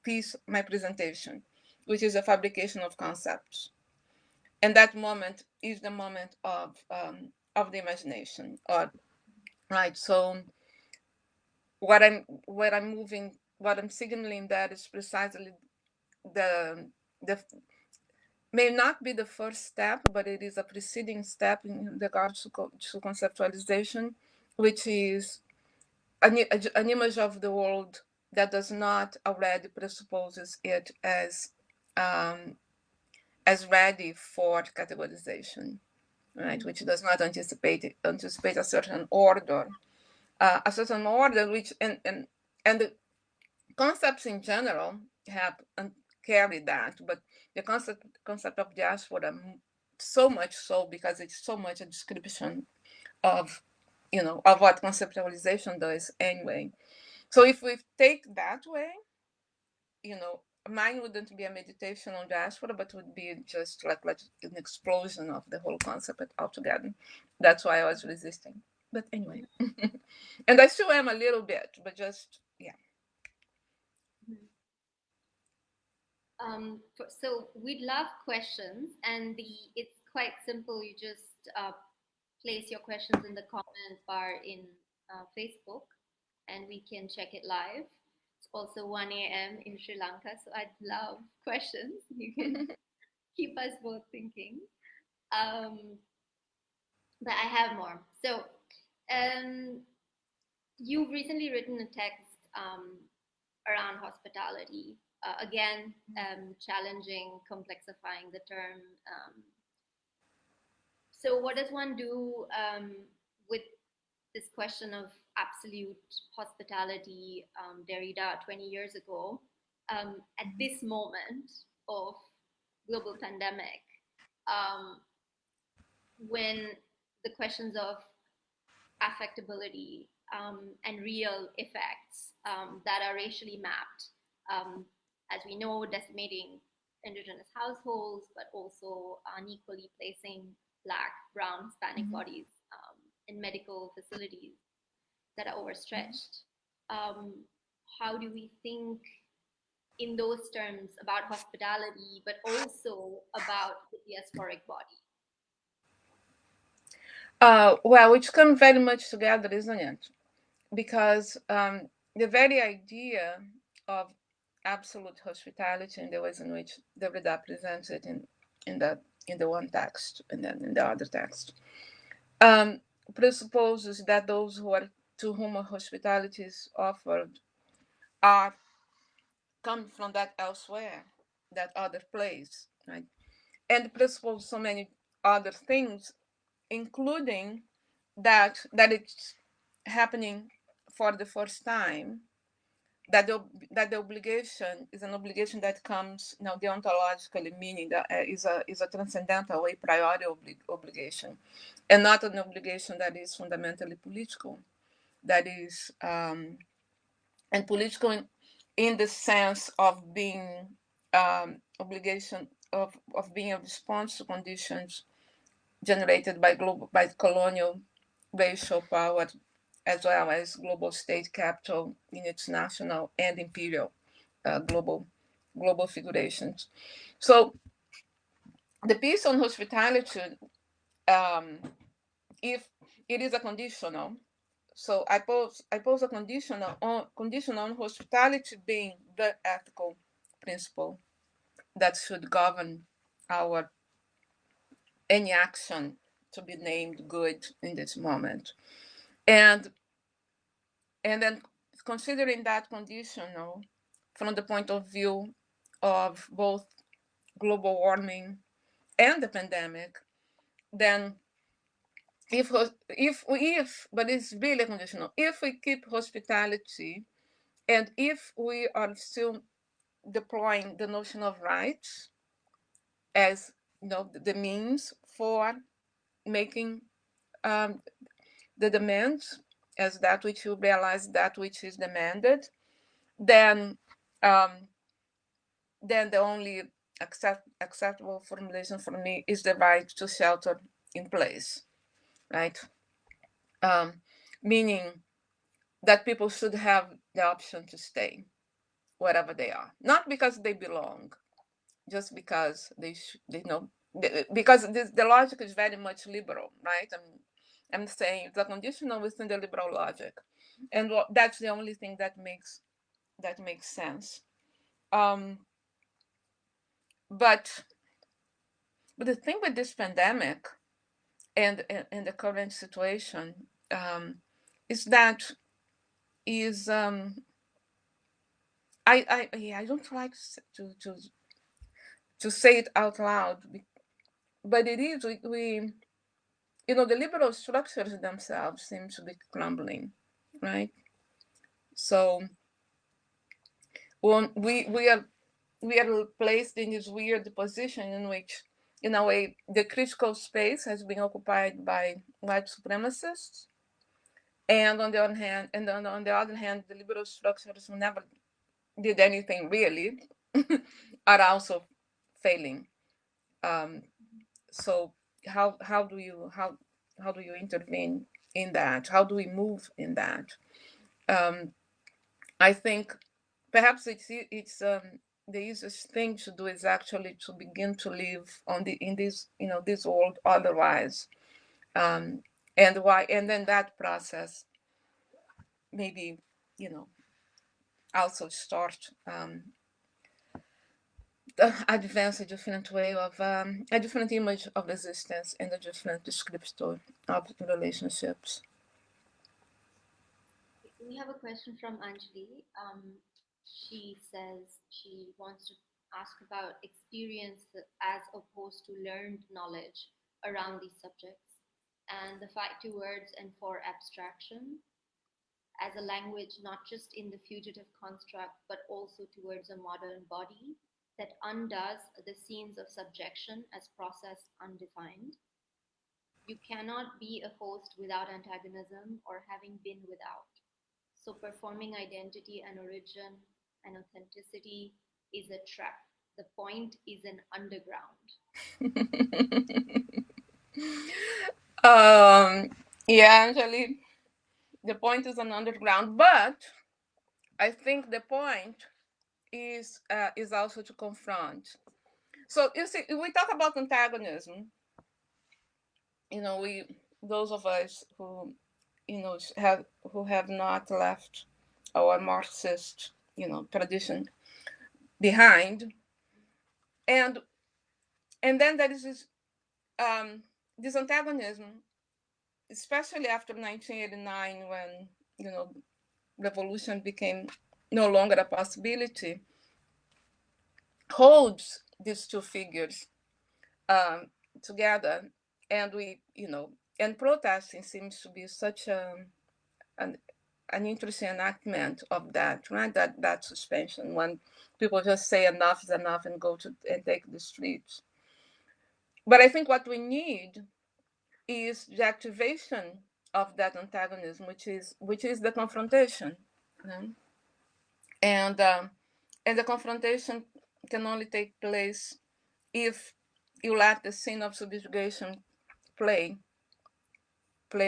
piece, my presentation, which is a fabrication of concepts. And that moment is the moment of the imagination. Right. So what I'm signaling that is precisely the may not be the first step, but it is a preceding step in regards to conceptualization, which is an image of the world that does not already presupposes it as as ready for categorization, right? Which does not anticipate a certain order, which and the concepts in general have carried that, but the concept of diaspora so much so because it's so much a description of of what conceptualization does anyway. So if we take that way, mine wouldn't be a meditation on diaspora, but would be just like an explosion of the whole concept altogether. That's why I was resisting. But anyway, and I still am a little bit, but just yeah. So we'd love questions, and it's quite simple. You just place your questions in the comment bar in Facebook, and we can check it live. It's also 1 a.m. in Sri Lanka, so I'd love questions. You can keep us both thinking. But I have more. So you've recently written a text around hospitality. Again, challenging, complexifying the term. So what does one do with this question of absolute hospitality, Derrida 20 years ago, at this moment of global pandemic, when the questions of affectability and real effects that are racially mapped, as we know, decimating indigenous households, but also unequally placing Black, brown, Hispanic bodies in medical facilities that are overstretched. How do we think in those terms about hospitality, but also about the diasporic body? Well, which come very much together, isn't it? Because the very idea of absolute hospitality and the ways in which Derrida presents it in the one text and then in the other text presupposes that those to whom hospitality is offered come from that elsewhere, that other place, right? And presupposes so many other things, including that it's happening for the first time, that the obligation is an obligation that comes now deontologically, meaning that is a transcendental, a priori obligation, and not an obligation that is fundamentally political, that is and political in the sense of being obligation of being a response to conditions generated by colonial racial power, as well as global state capital in its national and imperial global figurations. So the piece on hospitality, if it is a conditional, so I pose a conditional on hospitality being the ethical principle that should govern our any action to be named good in this moment. And then considering that conditional from the point of view of both global warming and the pandemic, then but it's really conditional. If we keep hospitality and if we are still deploying the notion of rights as the means for making the demands as that which you realize that which is demanded, then the only acceptable formulation for me is the right to shelter in place, right? Meaning that people should have the option to stay wherever they are, not because they belong, just because they know, because the logic is very much liberal, right? I'm saying the conditional within the liberal logic, and that's the only thing that makes sense. But the thing with this pandemic and the current situation is that I don't like to to say it out loud, but it is, we the liberal structures themselves seem to be crumbling, right? So when we are placed in this weird position in which, in a way, the critical space has been occupied by white supremacists, and on the other hand, the liberal structures who never did anything really are also failing. So how do you intervene in that? How do we move in that? I think perhaps the easiest thing to do is actually to begin to live in this world otherwise, and then that process maybe also start advance a different way of a different image of resistance and a different descriptor of relationships. We have a question from Anjali. She says she wants to ask about experience as opposed to learned knowledge around these subjects, and the fight towards and for abstraction as a language, not just in the fugitive construct, but also towards a modern body that undoes the scenes of subjection as process undefined. You cannot be a host without antagonism or having been without. So performing identity and origin and authenticity is a trap. The point is an underground. Yeah, Anjali, the point is an underground, but I think the point is also to confront. So you see, we talk about antagonism. We, those of us who have not left our Marxist tradition behind, and then there is this antagonism, especially after 1989, when revolution became no longer a possibility, holds these two figures together, and and protesting seems to be such an interesting enactment of that, right? That suspension, when people just say enough is enough and go and take the streets. But I think what we need is the activation of that antagonism, which is the confrontation, and the confrontation can only take place if you let the scene of subjugation play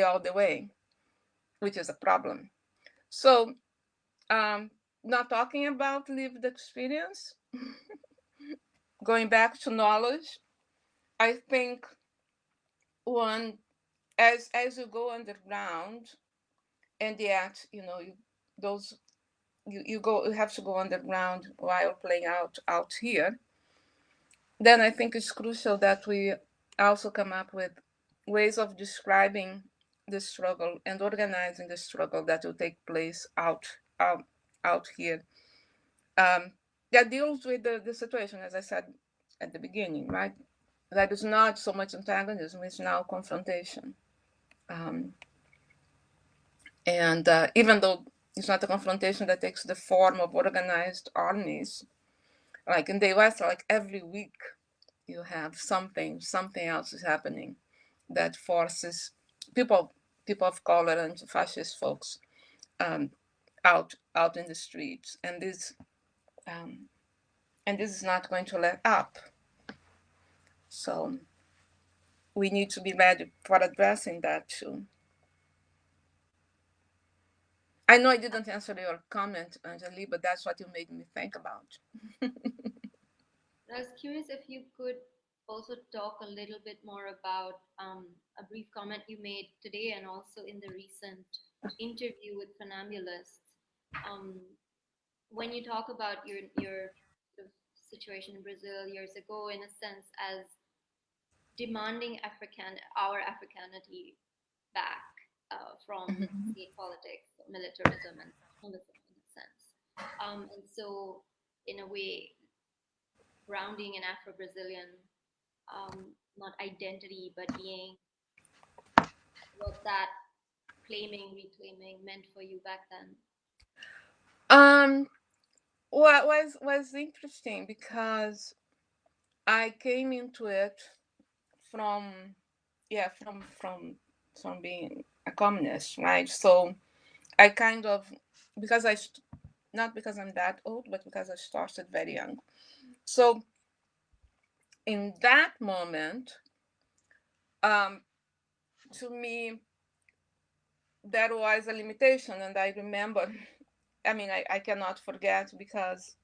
all the way, which is a problem. So, not talking about lived experience, going back to knowledge, I think one, as you go underground, and yet you have to go underground while playing out here, then I think it's crucial that we also come up with ways of describing the struggle and organizing the struggle that will take place out here, that deals with the situation, as I said at the beginning, right? That is not so much antagonism, it's now confrontation. And even though it's not a confrontation that takes the form of organized armies, like in the US, like every week you have something else is happening that forces people of color and fascist folks out in the streets, and this is not going to let up. So we need to be ready for addressing that too. I know I didn't answer your comment, Anjali, but that's what you made me think about. I was curious if you could also talk a little bit more about a brief comment you made today and also in the recent interview with Funambulists. When you talk about your sort of situation in Brazil years ago, in a sense, as demanding our Africanity back from state politics, militarism, and nationalism, in a sense. And so, in a way, grounding in Afro-Brazilian, not identity, but being, what that reclaiming meant for you back then? What was interesting because I came into it from being a communist, right? So I kind of, because not because I'm that old, but because I started very young. So in that moment, to me, there was a limitation, and I remember. I mean, I cannot forget because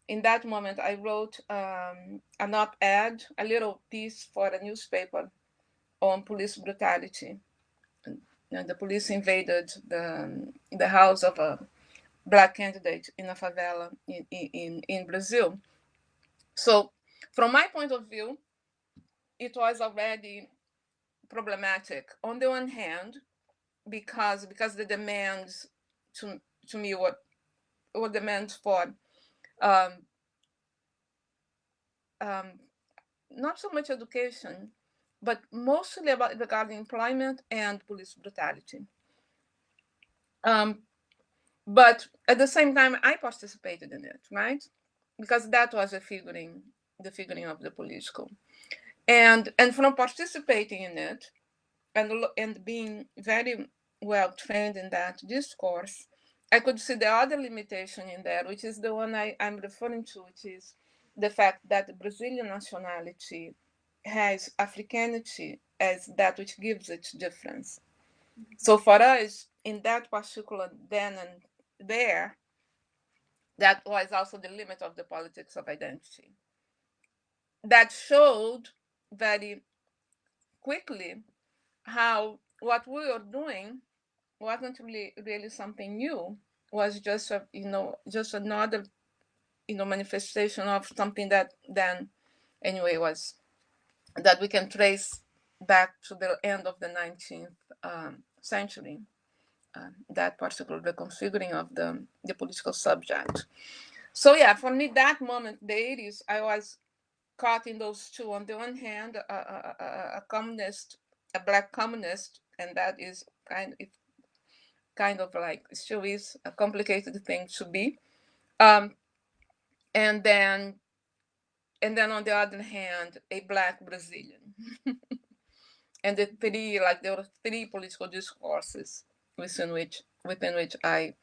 in that moment I wrote an op-ed, a little piece for a newspaper on police brutality. And the police invaded the house of a black candidate in a favela in Brazil. So from my point of view, it was already problematic. On the one hand, because the demands to me were demands for um, um, not so much education, but mostly about regarding employment and police brutality. But at the same time, I participated in it, right? Because that was the figuring of the political, and from participating in it, and being very well trained in that discourse, I could see the other limitation in there, which is the one I'm referring to, which is the fact that the Brazilian nationality has Africanity as that which gives it difference. So for us, in that particular then and there, that was also the limit of the politics of identity. That showed very quickly how what we were doing wasn't really something new. Was just just another manifestation of something that then anyway was that we can trace back to the end of the 19th century. That particular reconfiguring of the political subject. So yeah, for me, that moment, the 80s, I was caught in those two. On the one hand, a communist, a black communist, and that is kind of like still is a complicated thing to be. And then on the other hand, a black Brazilian. And there were three political discourses within which I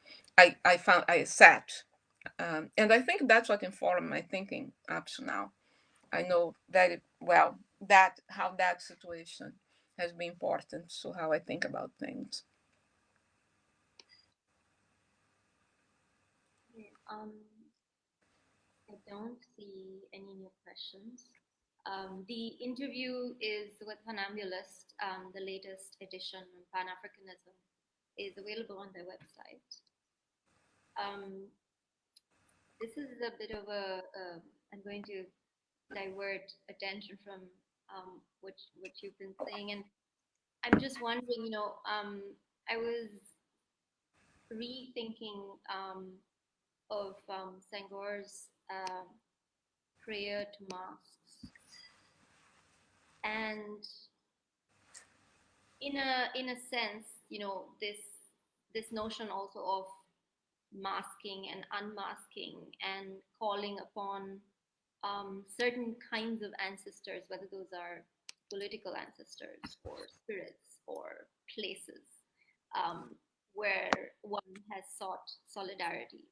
found I sat. And I think that's what informed my thinking up to now. I know very well that how that situation has been important to how I think about things. I don't see any new questions. The interview is with Panambulist, the latest edition on Pan-Africanism, is available on their website. This is a bit of I'm going to divert attention from what you've been saying, and I'm just wondering, I was rethinking of Senghor's prayer to mosques, and in a sense, this notion also of masking and unmasking and calling upon certain kinds of ancestors, whether those are political ancestors or spirits or places, where one has sought solidarity.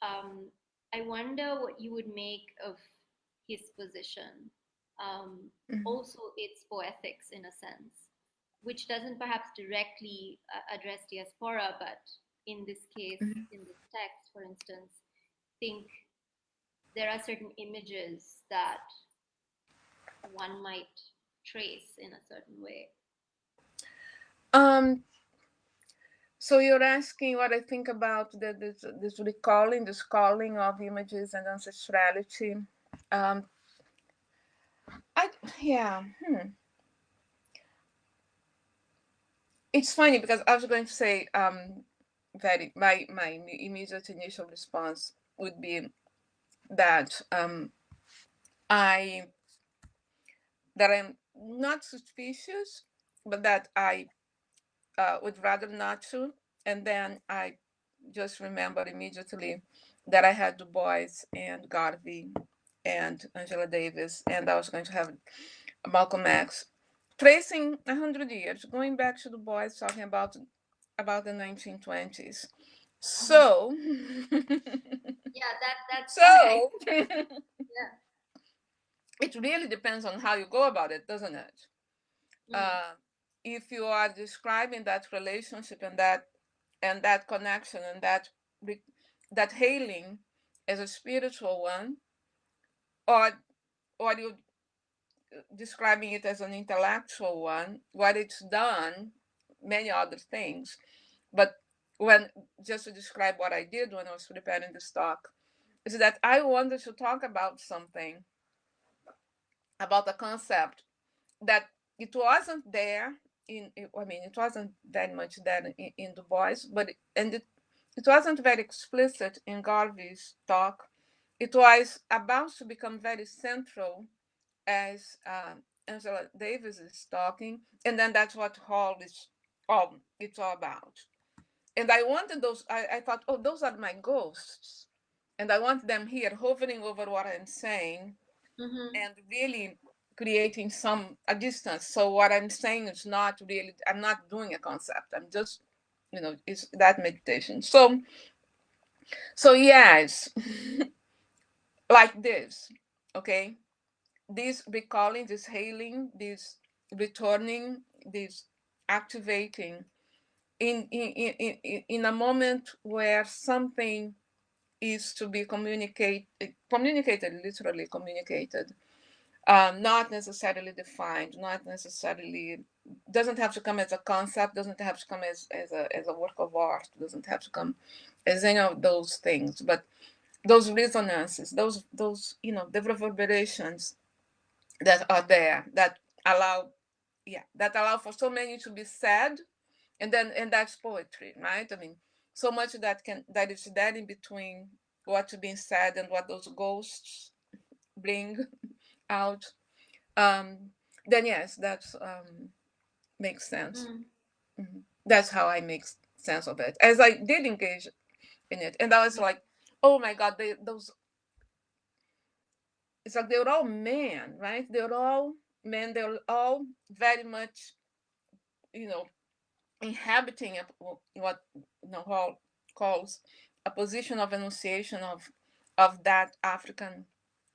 I wonder what you would make of his position. Also, its poetics in a sense, which doesn't perhaps directly address diaspora, but in this case, in this text, for instance, think there are certain images that one might trace in a certain way. So you're asking what I think about this recalling, this calling of images and ancestrality. It's funny because I was going to say my immediate initial response would be that that I'm not suspicious, but that I would rather not to. And then I just remembered immediately that I had Du Bois and Garvey and Angela Davis, and I was going to have Malcolm X, tracing 100 years, going back to Du Bois, talking about the 1920s. So, Yeah, that's so yeah. it really depends on how you go about it, doesn't it? If you are describing that relationship and that connection and that hailing as a spiritual one, or you describing it as an intellectual one, what it's done, many other things. But when just to describe what I did when I was preparing this talk, is that I wanted to talk about something, about a concept that it wasn't there it wasn't very much there in Du Bois, but it wasn't very explicit in Garvey's talk. It was about to become very central as Angela Davis is talking, and then that's what Hall is all it's all about. And I wanted those. I thought, oh, those are my ghosts, and I want them here hovering over what I'm saying, and really creating a distance. So what I'm saying is not really. I'm not doing a concept. I'm just, it's that meditation. So yes, like this, okay. This recalling, this hailing, this returning, this activating in a moment where something is to be communicated, literally communicated, not necessarily defined, not necessarily, doesn't have to come as a concept, doesn't have to come as a work of art, doesn't have to come as any of those things, but those resonances, those the reverberations that are there that allow for so many to be said, and that's poetry, right? I mean, so much that is there in between what's being said and what those ghosts bring out. Then yes, that's makes sense. That's how I make sense of it, as I did engage in it, and I was like, oh my god, those, it's like they're all men, right? They're all men. They're all very much, inhabiting what Hall calls a position of enunciation of that African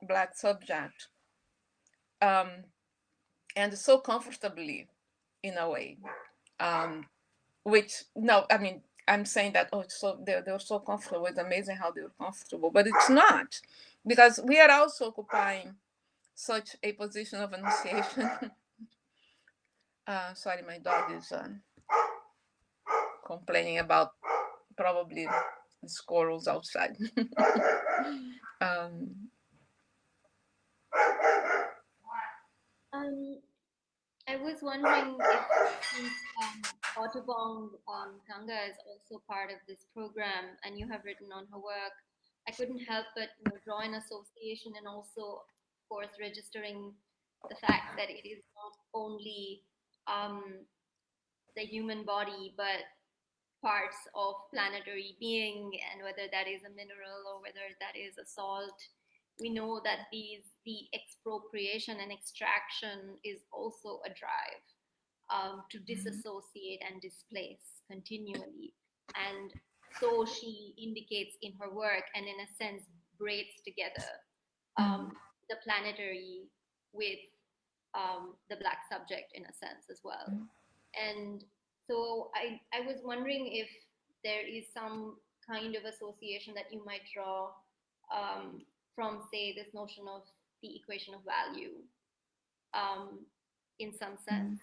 Black subject, and so comfortably, in a way, which no, I mean, I'm saying that, oh, so they're so comfortable. It's amazing how they're comfortable, but it's not, because we are also occupying such a position of enunciation. Sorry, my dog is complaining about probably the squirrels outside. I was wondering if Audubon Ganga is also part of this program, and you have written on her work. I couldn't help but draw an association, and also, of course, registering the fact that it is not only the human body, but parts of planetary being, and whether that is a mineral or whether that is a salt. We know that the expropriation and extraction is also a drive to disassociate and displace continually. And so she indicates in her work, and in a sense braids together the planetary with the Black subject in a sense as well. And so I was wondering if there is some kind of association that you might draw from, say, this notion of the equation of value in some sense.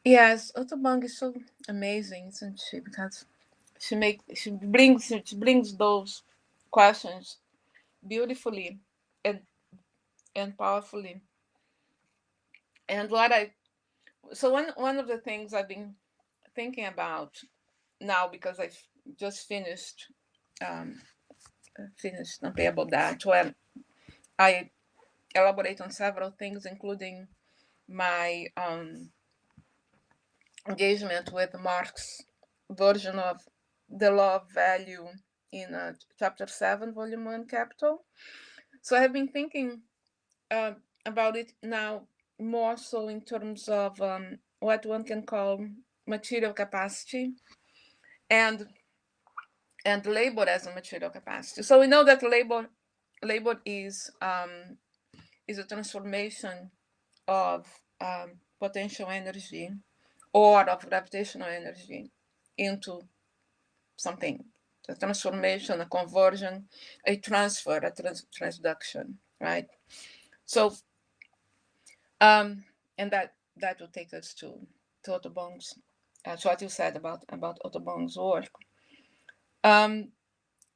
Yes, Audubon is so amazing, isn't she? Because she brings those questions beautifully and powerfully. And one of the things I've been thinking about now, because I just finished Not about that, I elaborate on several things, including my engagement with Marx's version of the law of value in chapter 7, volume 1, Capital. So I have been thinking about it now more so in terms of what one can call material capacity and labor as a material capacity. So we know that labor is a transformation of potential energy or of gravitational energy into something, a transformation, a conversion, a transfer, a transduction, right? So, and that will take us to Otto Bong's, to what you said about Otto Bong's work.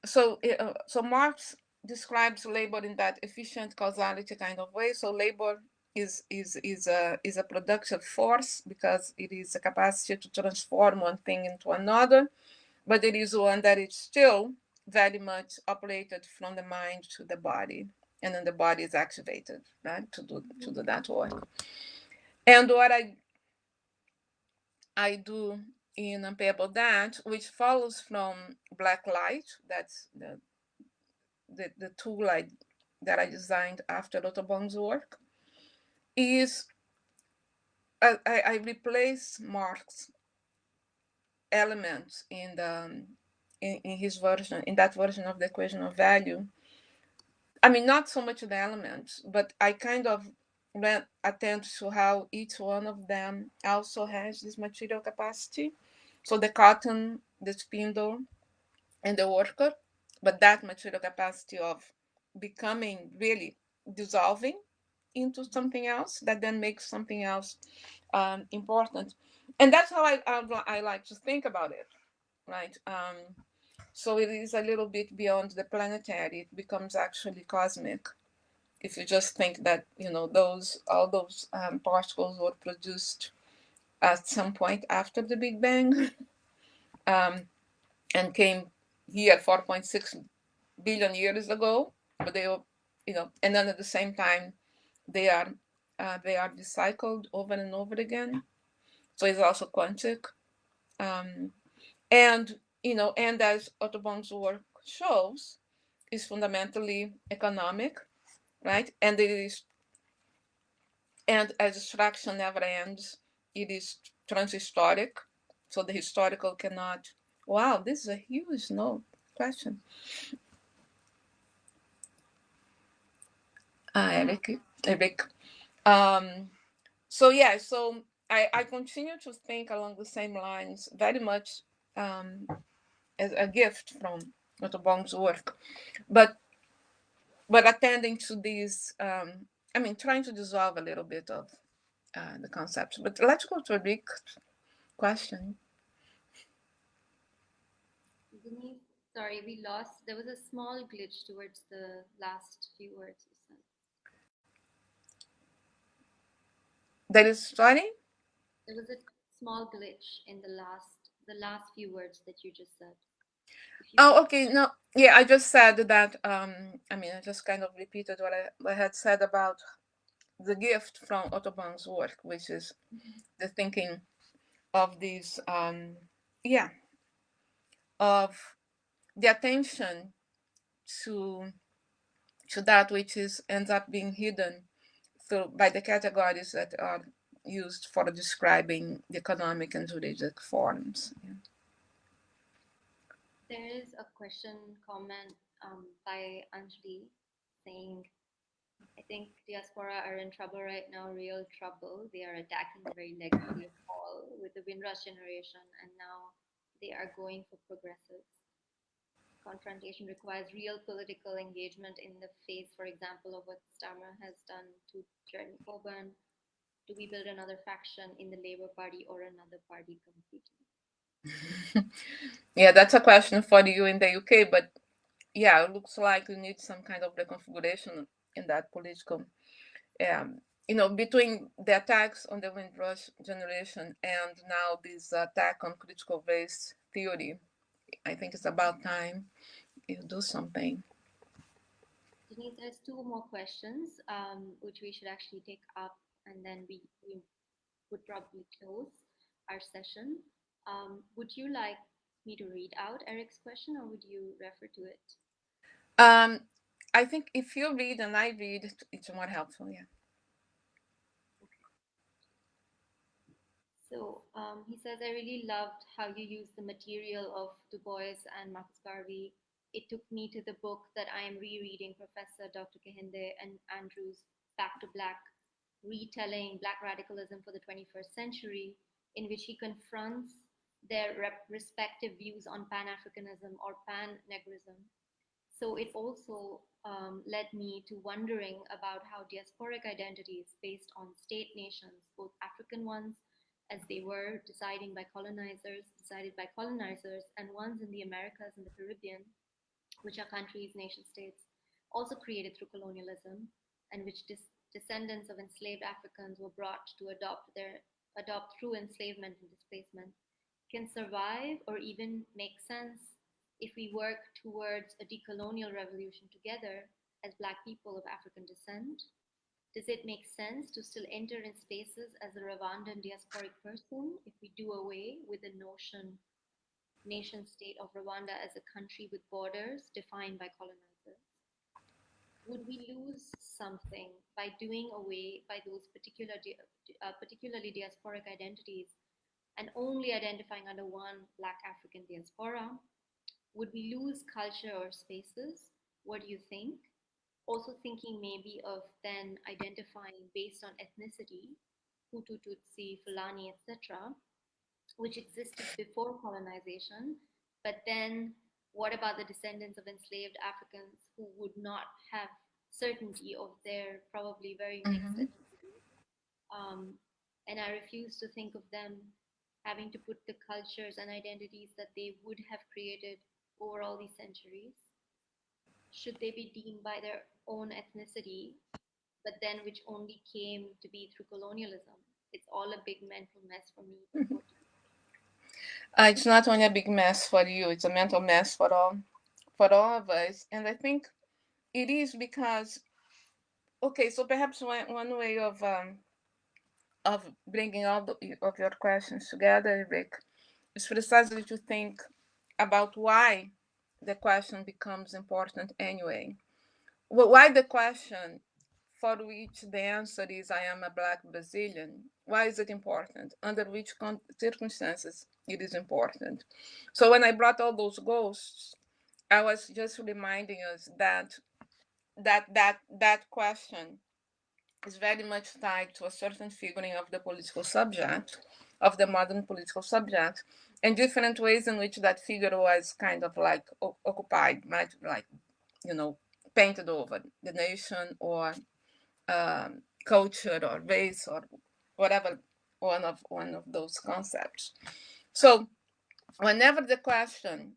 So Marx describes labor in that efficient causality kind of way. So labor is a productive force because it is a capacity to transform one thing into another, but it is one that is still very much operated from the mind to the body, and then the body is activated, right, to do that work. And what I do in Unpayable That, which follows from Black Light, that's the tool that I designed after Otto Bong's work, is I replace Marx's elements in his version, in that version of the equation of value. I mean, not so much the elements, but I kind of attend to how each one of them also has this material capacity. So the cotton, the spindle, and the worker, but that material capacity of becoming really dissolving into something else that then makes something else important. And that's how I like to think about it, right? So it is a little bit beyond the planetary. It becomes actually cosmic. If you just think that, all those particles were produced at some point after the Big Bang, and came here 4.6 billion years ago, but they were, and then at the same time, they are recycled over and over again. So it's also quantic, and and as Otto Bong's work shows, is fundamentally economic, right? And as distraction never ends, it is transhistoric. So the historical cannot. Wow, this is a huge question. Eric. So yeah, so I continue to think along the same lines, very much as a gift from Otto Bong's work, but attending to these, trying to dissolve a little bit of the concepts. But let's go to a big question. Denise, sorry, we lost. There was a small glitch towards the last few words you said. That is, sorry? There was a small glitch in the last few words that you just said. Oh, okay. No, yeah, I just said that. I just kind of repeated what I had said about the gift from Otto Bong's work, which is the thinking of these, of the attention to that which ends up being hidden by the categories that are used for describing the economic and juridic forms. Yeah. There is a comment by Anjali saying, I think diaspora are in trouble right now, real trouble. They are attacking the very legacy of Paul with the Windrush generation, and now they are going for progressives. Confrontation requires real political engagement in the face, for example, of what Starmer has done to Jeremy Coburn. Do we build another faction in the Labour Party or another party completely? Yeah, that's a question for you in the UK, but yeah, it looks like we need some kind of reconfiguration in that political, between the attacks on the Windrush generation and now this attack on critical race theory. I think it's about time you do something. Did Denise, there's two more questions, which we should actually take up, and then we would probably close our session. Would you like me to read out Eric's question, or would you refer to it? I think if you read and I read, it's more helpful. Yeah. So he says, I really loved how you used the material of Du Bois and Marcus Garvey. It took me to the book that I am rereading, Professor Dr. Kehinde and Andrews' Back to Black, retelling Black radicalism for the 21st century, in which he confronts their respective views on Pan-Africanism or Pan-Negrism. So it also led me to wondering about how diasporic identities based on state nations, both African ones as they were decided by colonizers, and ones in the Americas and the Caribbean, which are countries, nation states, also created through colonialism, and which descendants of enslaved Africans were brought to adopt through enslavement and displacement, can survive or even make sense if we work towards a decolonial revolution together as Black people of African descent. Does it make sense to still enter in spaces as a Rwandan diasporic person if we do away with the nation state of Rwanda as a country with borders defined by colonizers? Would we lose something by doing away by those particularly diasporic identities and only identifying under one Black African diaspora? Would we lose culture or spaces? What do you think? Also thinking maybe of then identifying based on ethnicity, Hutu, Tutsi, Fulani, etc., which existed before colonization, but then what about the descendants of enslaved Africans who would not have certainty of their probably very mixed ethnicity? And I refuse to think of them having to put the cultures and identities that they would have created over all these centuries. Should they be deemed by their own ethnicity, but then which only came to be through colonialism? It's all a big mental mess for me. It's not only a big mess for you; it's a mental mess for all of us. And I think it is because, okay, so perhaps one way of bringing all of your questions together, Rick, is precisely to think about why the question becomes important anyway. Why the question for which the answer is I am a Black Brazilian, why is it important? Under which circumstances it is important? So when I brought all those ghosts, I was just reminding us that question is very much tied to a certain figuring of the political subject, of the modern political subject, and different ways in which that figure was kind of like occupied, right? Like, painted over the nation or culture or race or whatever one of those concepts. So whenever the question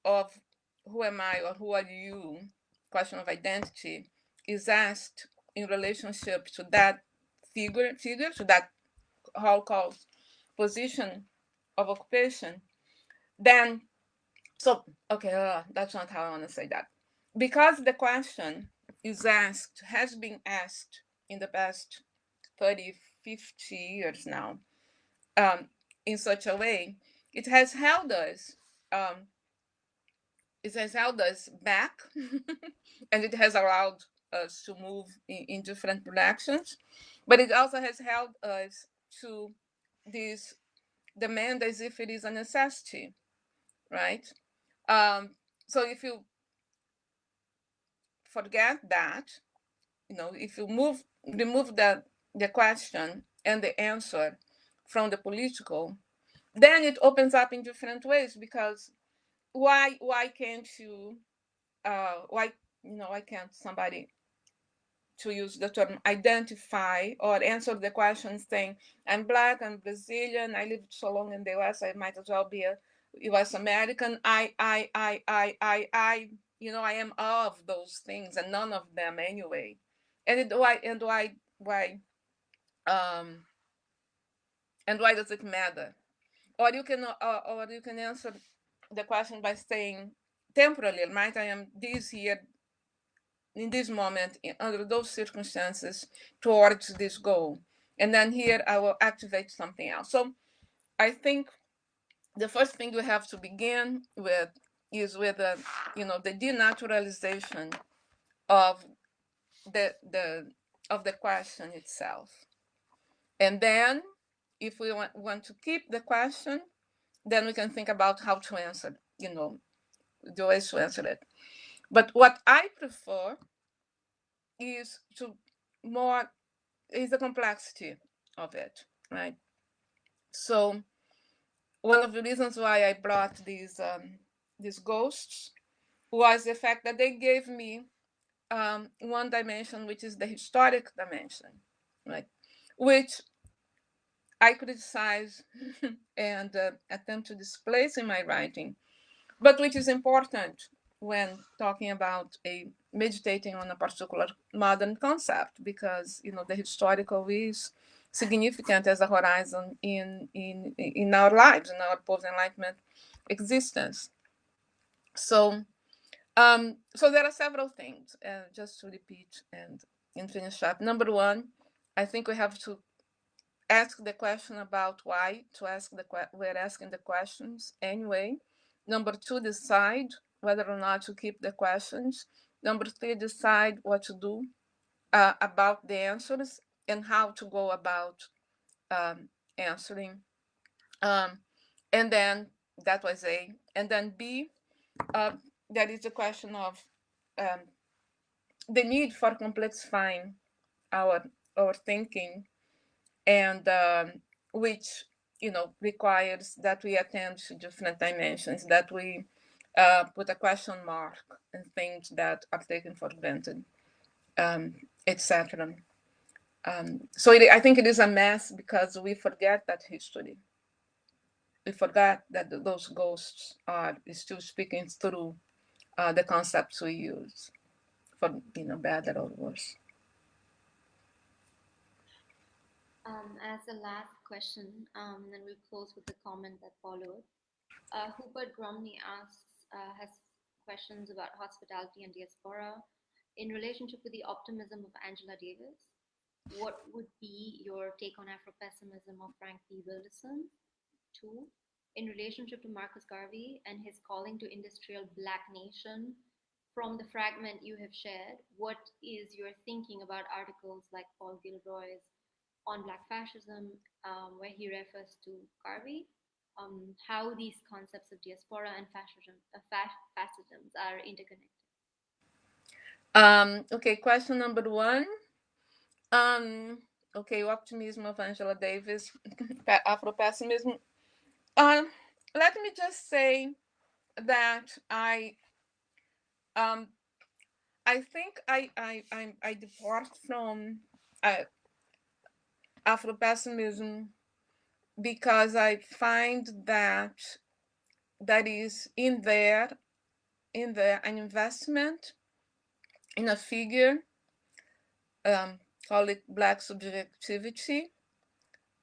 of who am I or who are you, question of identity, is asked in relationship to that figure to that Holocaust position of occupation, then that's not how I want to say that. Because the question has been asked in the past 30, 50 years now, in such a way, it has held us um, back and it has allowed us to move in different directions, but it also has held us to this demand as if it is a necessity, right? So if you forget that, if you remove the question and the answer from the political, then it opens up in different ways, because why can't you why can't somebody, to use the term, identify or answer the question saying, I'm Black, I'm Brazilian, I lived so long in the US, I might as well be a US American. I I am of those things and none of them anyway. Um and why does it matter? Or you can answer the question by saying temporarily, right? I am this here in this moment, under those circumstances, towards this goal. And then here I will activate something else. So I think the first thing we have to begin with is with the denaturalization of the question itself. And then if we want to keep the question, then we can think about how to answer, the ways to answer it. But what I prefer is the complexity of it, right? So one of the reasons why I brought these ghosts was the fact that they gave me one dimension, which is the historic dimension, right? Which I criticize and attempt to displace in my writing, but which is important when talking about meditating on a particular modern concept, because the historical is significant as a horizon in our lives, in our post-enlightenment existence. So there are several things, just to repeat and finish up. Number one, I think we have to ask the question about why. We're asking the questions anyway. Number two, decide whether or not to keep the questions. Number three, decide what to do about the answers and how to go about answering. And then that was A. And then B, that is the question of the need for complexifying our thinking, and which requires that we attend to different dimensions, that we put a question mark in things that are taken for granted, etc. So I think it is a mess because we forget that history. We forgot that those ghosts are still speaking through the concepts we use, for better or worse. As the last question, then we'll close with the comment that followed. Hubert Gromney has questions about hospitality and diaspora. In relationship with the optimism of Angela Davis, what would be your take on Afro-pessimism of Frank P. Wilderson? 2, in relationship to Marcus Garvey and his calling to industrial Black nation, from the fragment you have shared, what is your thinking about articles like Paul Gilroy's on Black fascism, where he refers to Garvey, how these concepts of diaspora and fascisms are interconnected? Okay, question number 1. Okay, optimism of Angela Davis, Afro-pessimism. Let me just say that I think I depart from Afro-pessimism because I find that is in there an investment in a figure, call it Black subjectivity,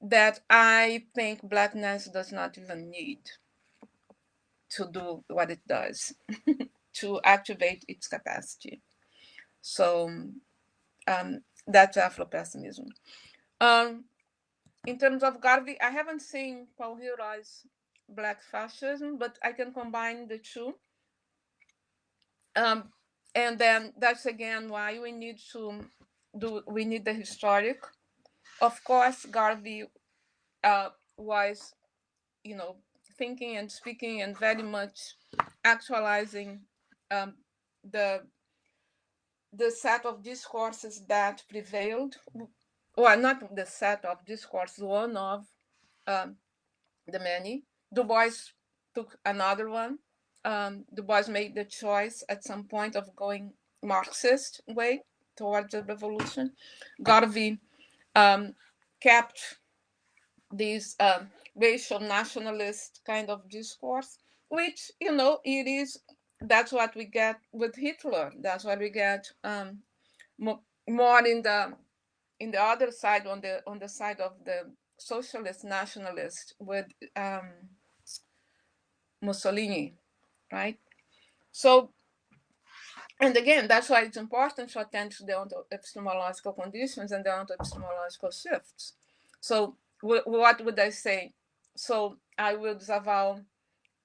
that I think Blackness does not even need to do what it does to activate its capacity. So that's Afro-pessimism. In terms of Garvey, I haven't seen Paul Gilroy's Black fascism, but I can combine the two. And then that's again why we need the historic. Of course, Garvey was, thinking and speaking and very much actualizing the set of discourses that prevailed. Well, not the set of discourses, one of the many. Du Bois took another one. Du Bois made the choice at some point of going Marxist way towards the revolution. Garvey kept this racial nationalist kind of discourse, which that's what we get with Hitler. That's what we get more in the other side, on the side of the socialist nationalist with Mussolini, right? So And again, that's why it's important to attend to the epistemological conditions and the epistemological shifts. So what would I say? So I will disavow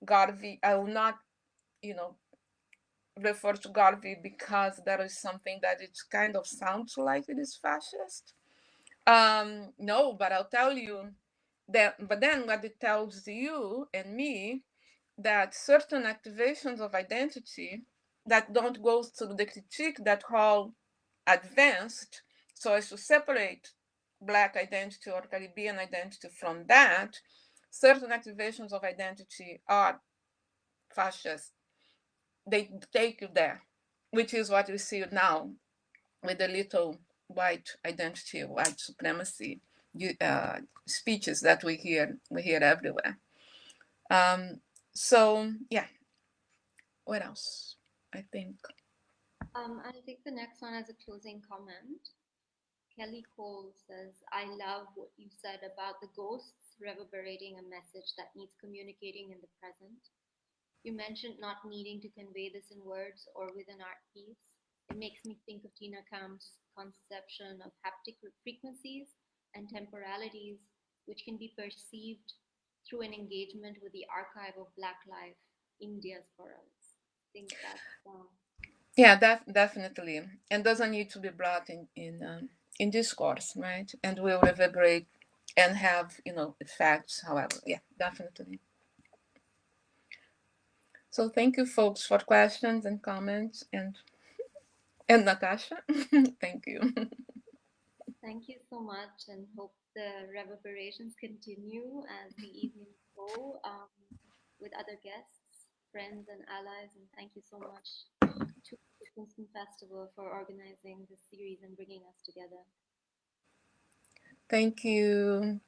Garvey. I will not, refer to Garvey because that is something that it kind of sounds like it is fascist. No, but I'll tell you that. But then what it tells you and me, that certain activations of identity that don't go through the critique that call advanced, so as to separate Black identity or Caribbean identity from that, certain activations of identity are fascist. They take you there, which is what we see now with the little white identity, white supremacy speeches that we hear everywhere. So yeah, what else? I think. I'll take the next one as a closing comment. Kelly Cole says, I love what you said about the ghosts reverberating a message that needs communicating in the present. You mentioned not needing to convey this in words or with an art piece. It makes me think of Tina Kamp's conception of haptic frequencies and temporalities, which can be perceived through an engagement with the archive of Black life in diasporas. I think that's yeah, definitely, and doesn't need to be brought in discourse, right? And will reverberate and have effects. However, yeah, definitely. So thank you, folks, for questions and comments, and Natasha, thank you. Thank you so much, and hope the reverberations continue as the evenings go with other guests, friends, and allies. And thank you so much to the Princeton Festival for organizing this series and bringing us together. Thank you.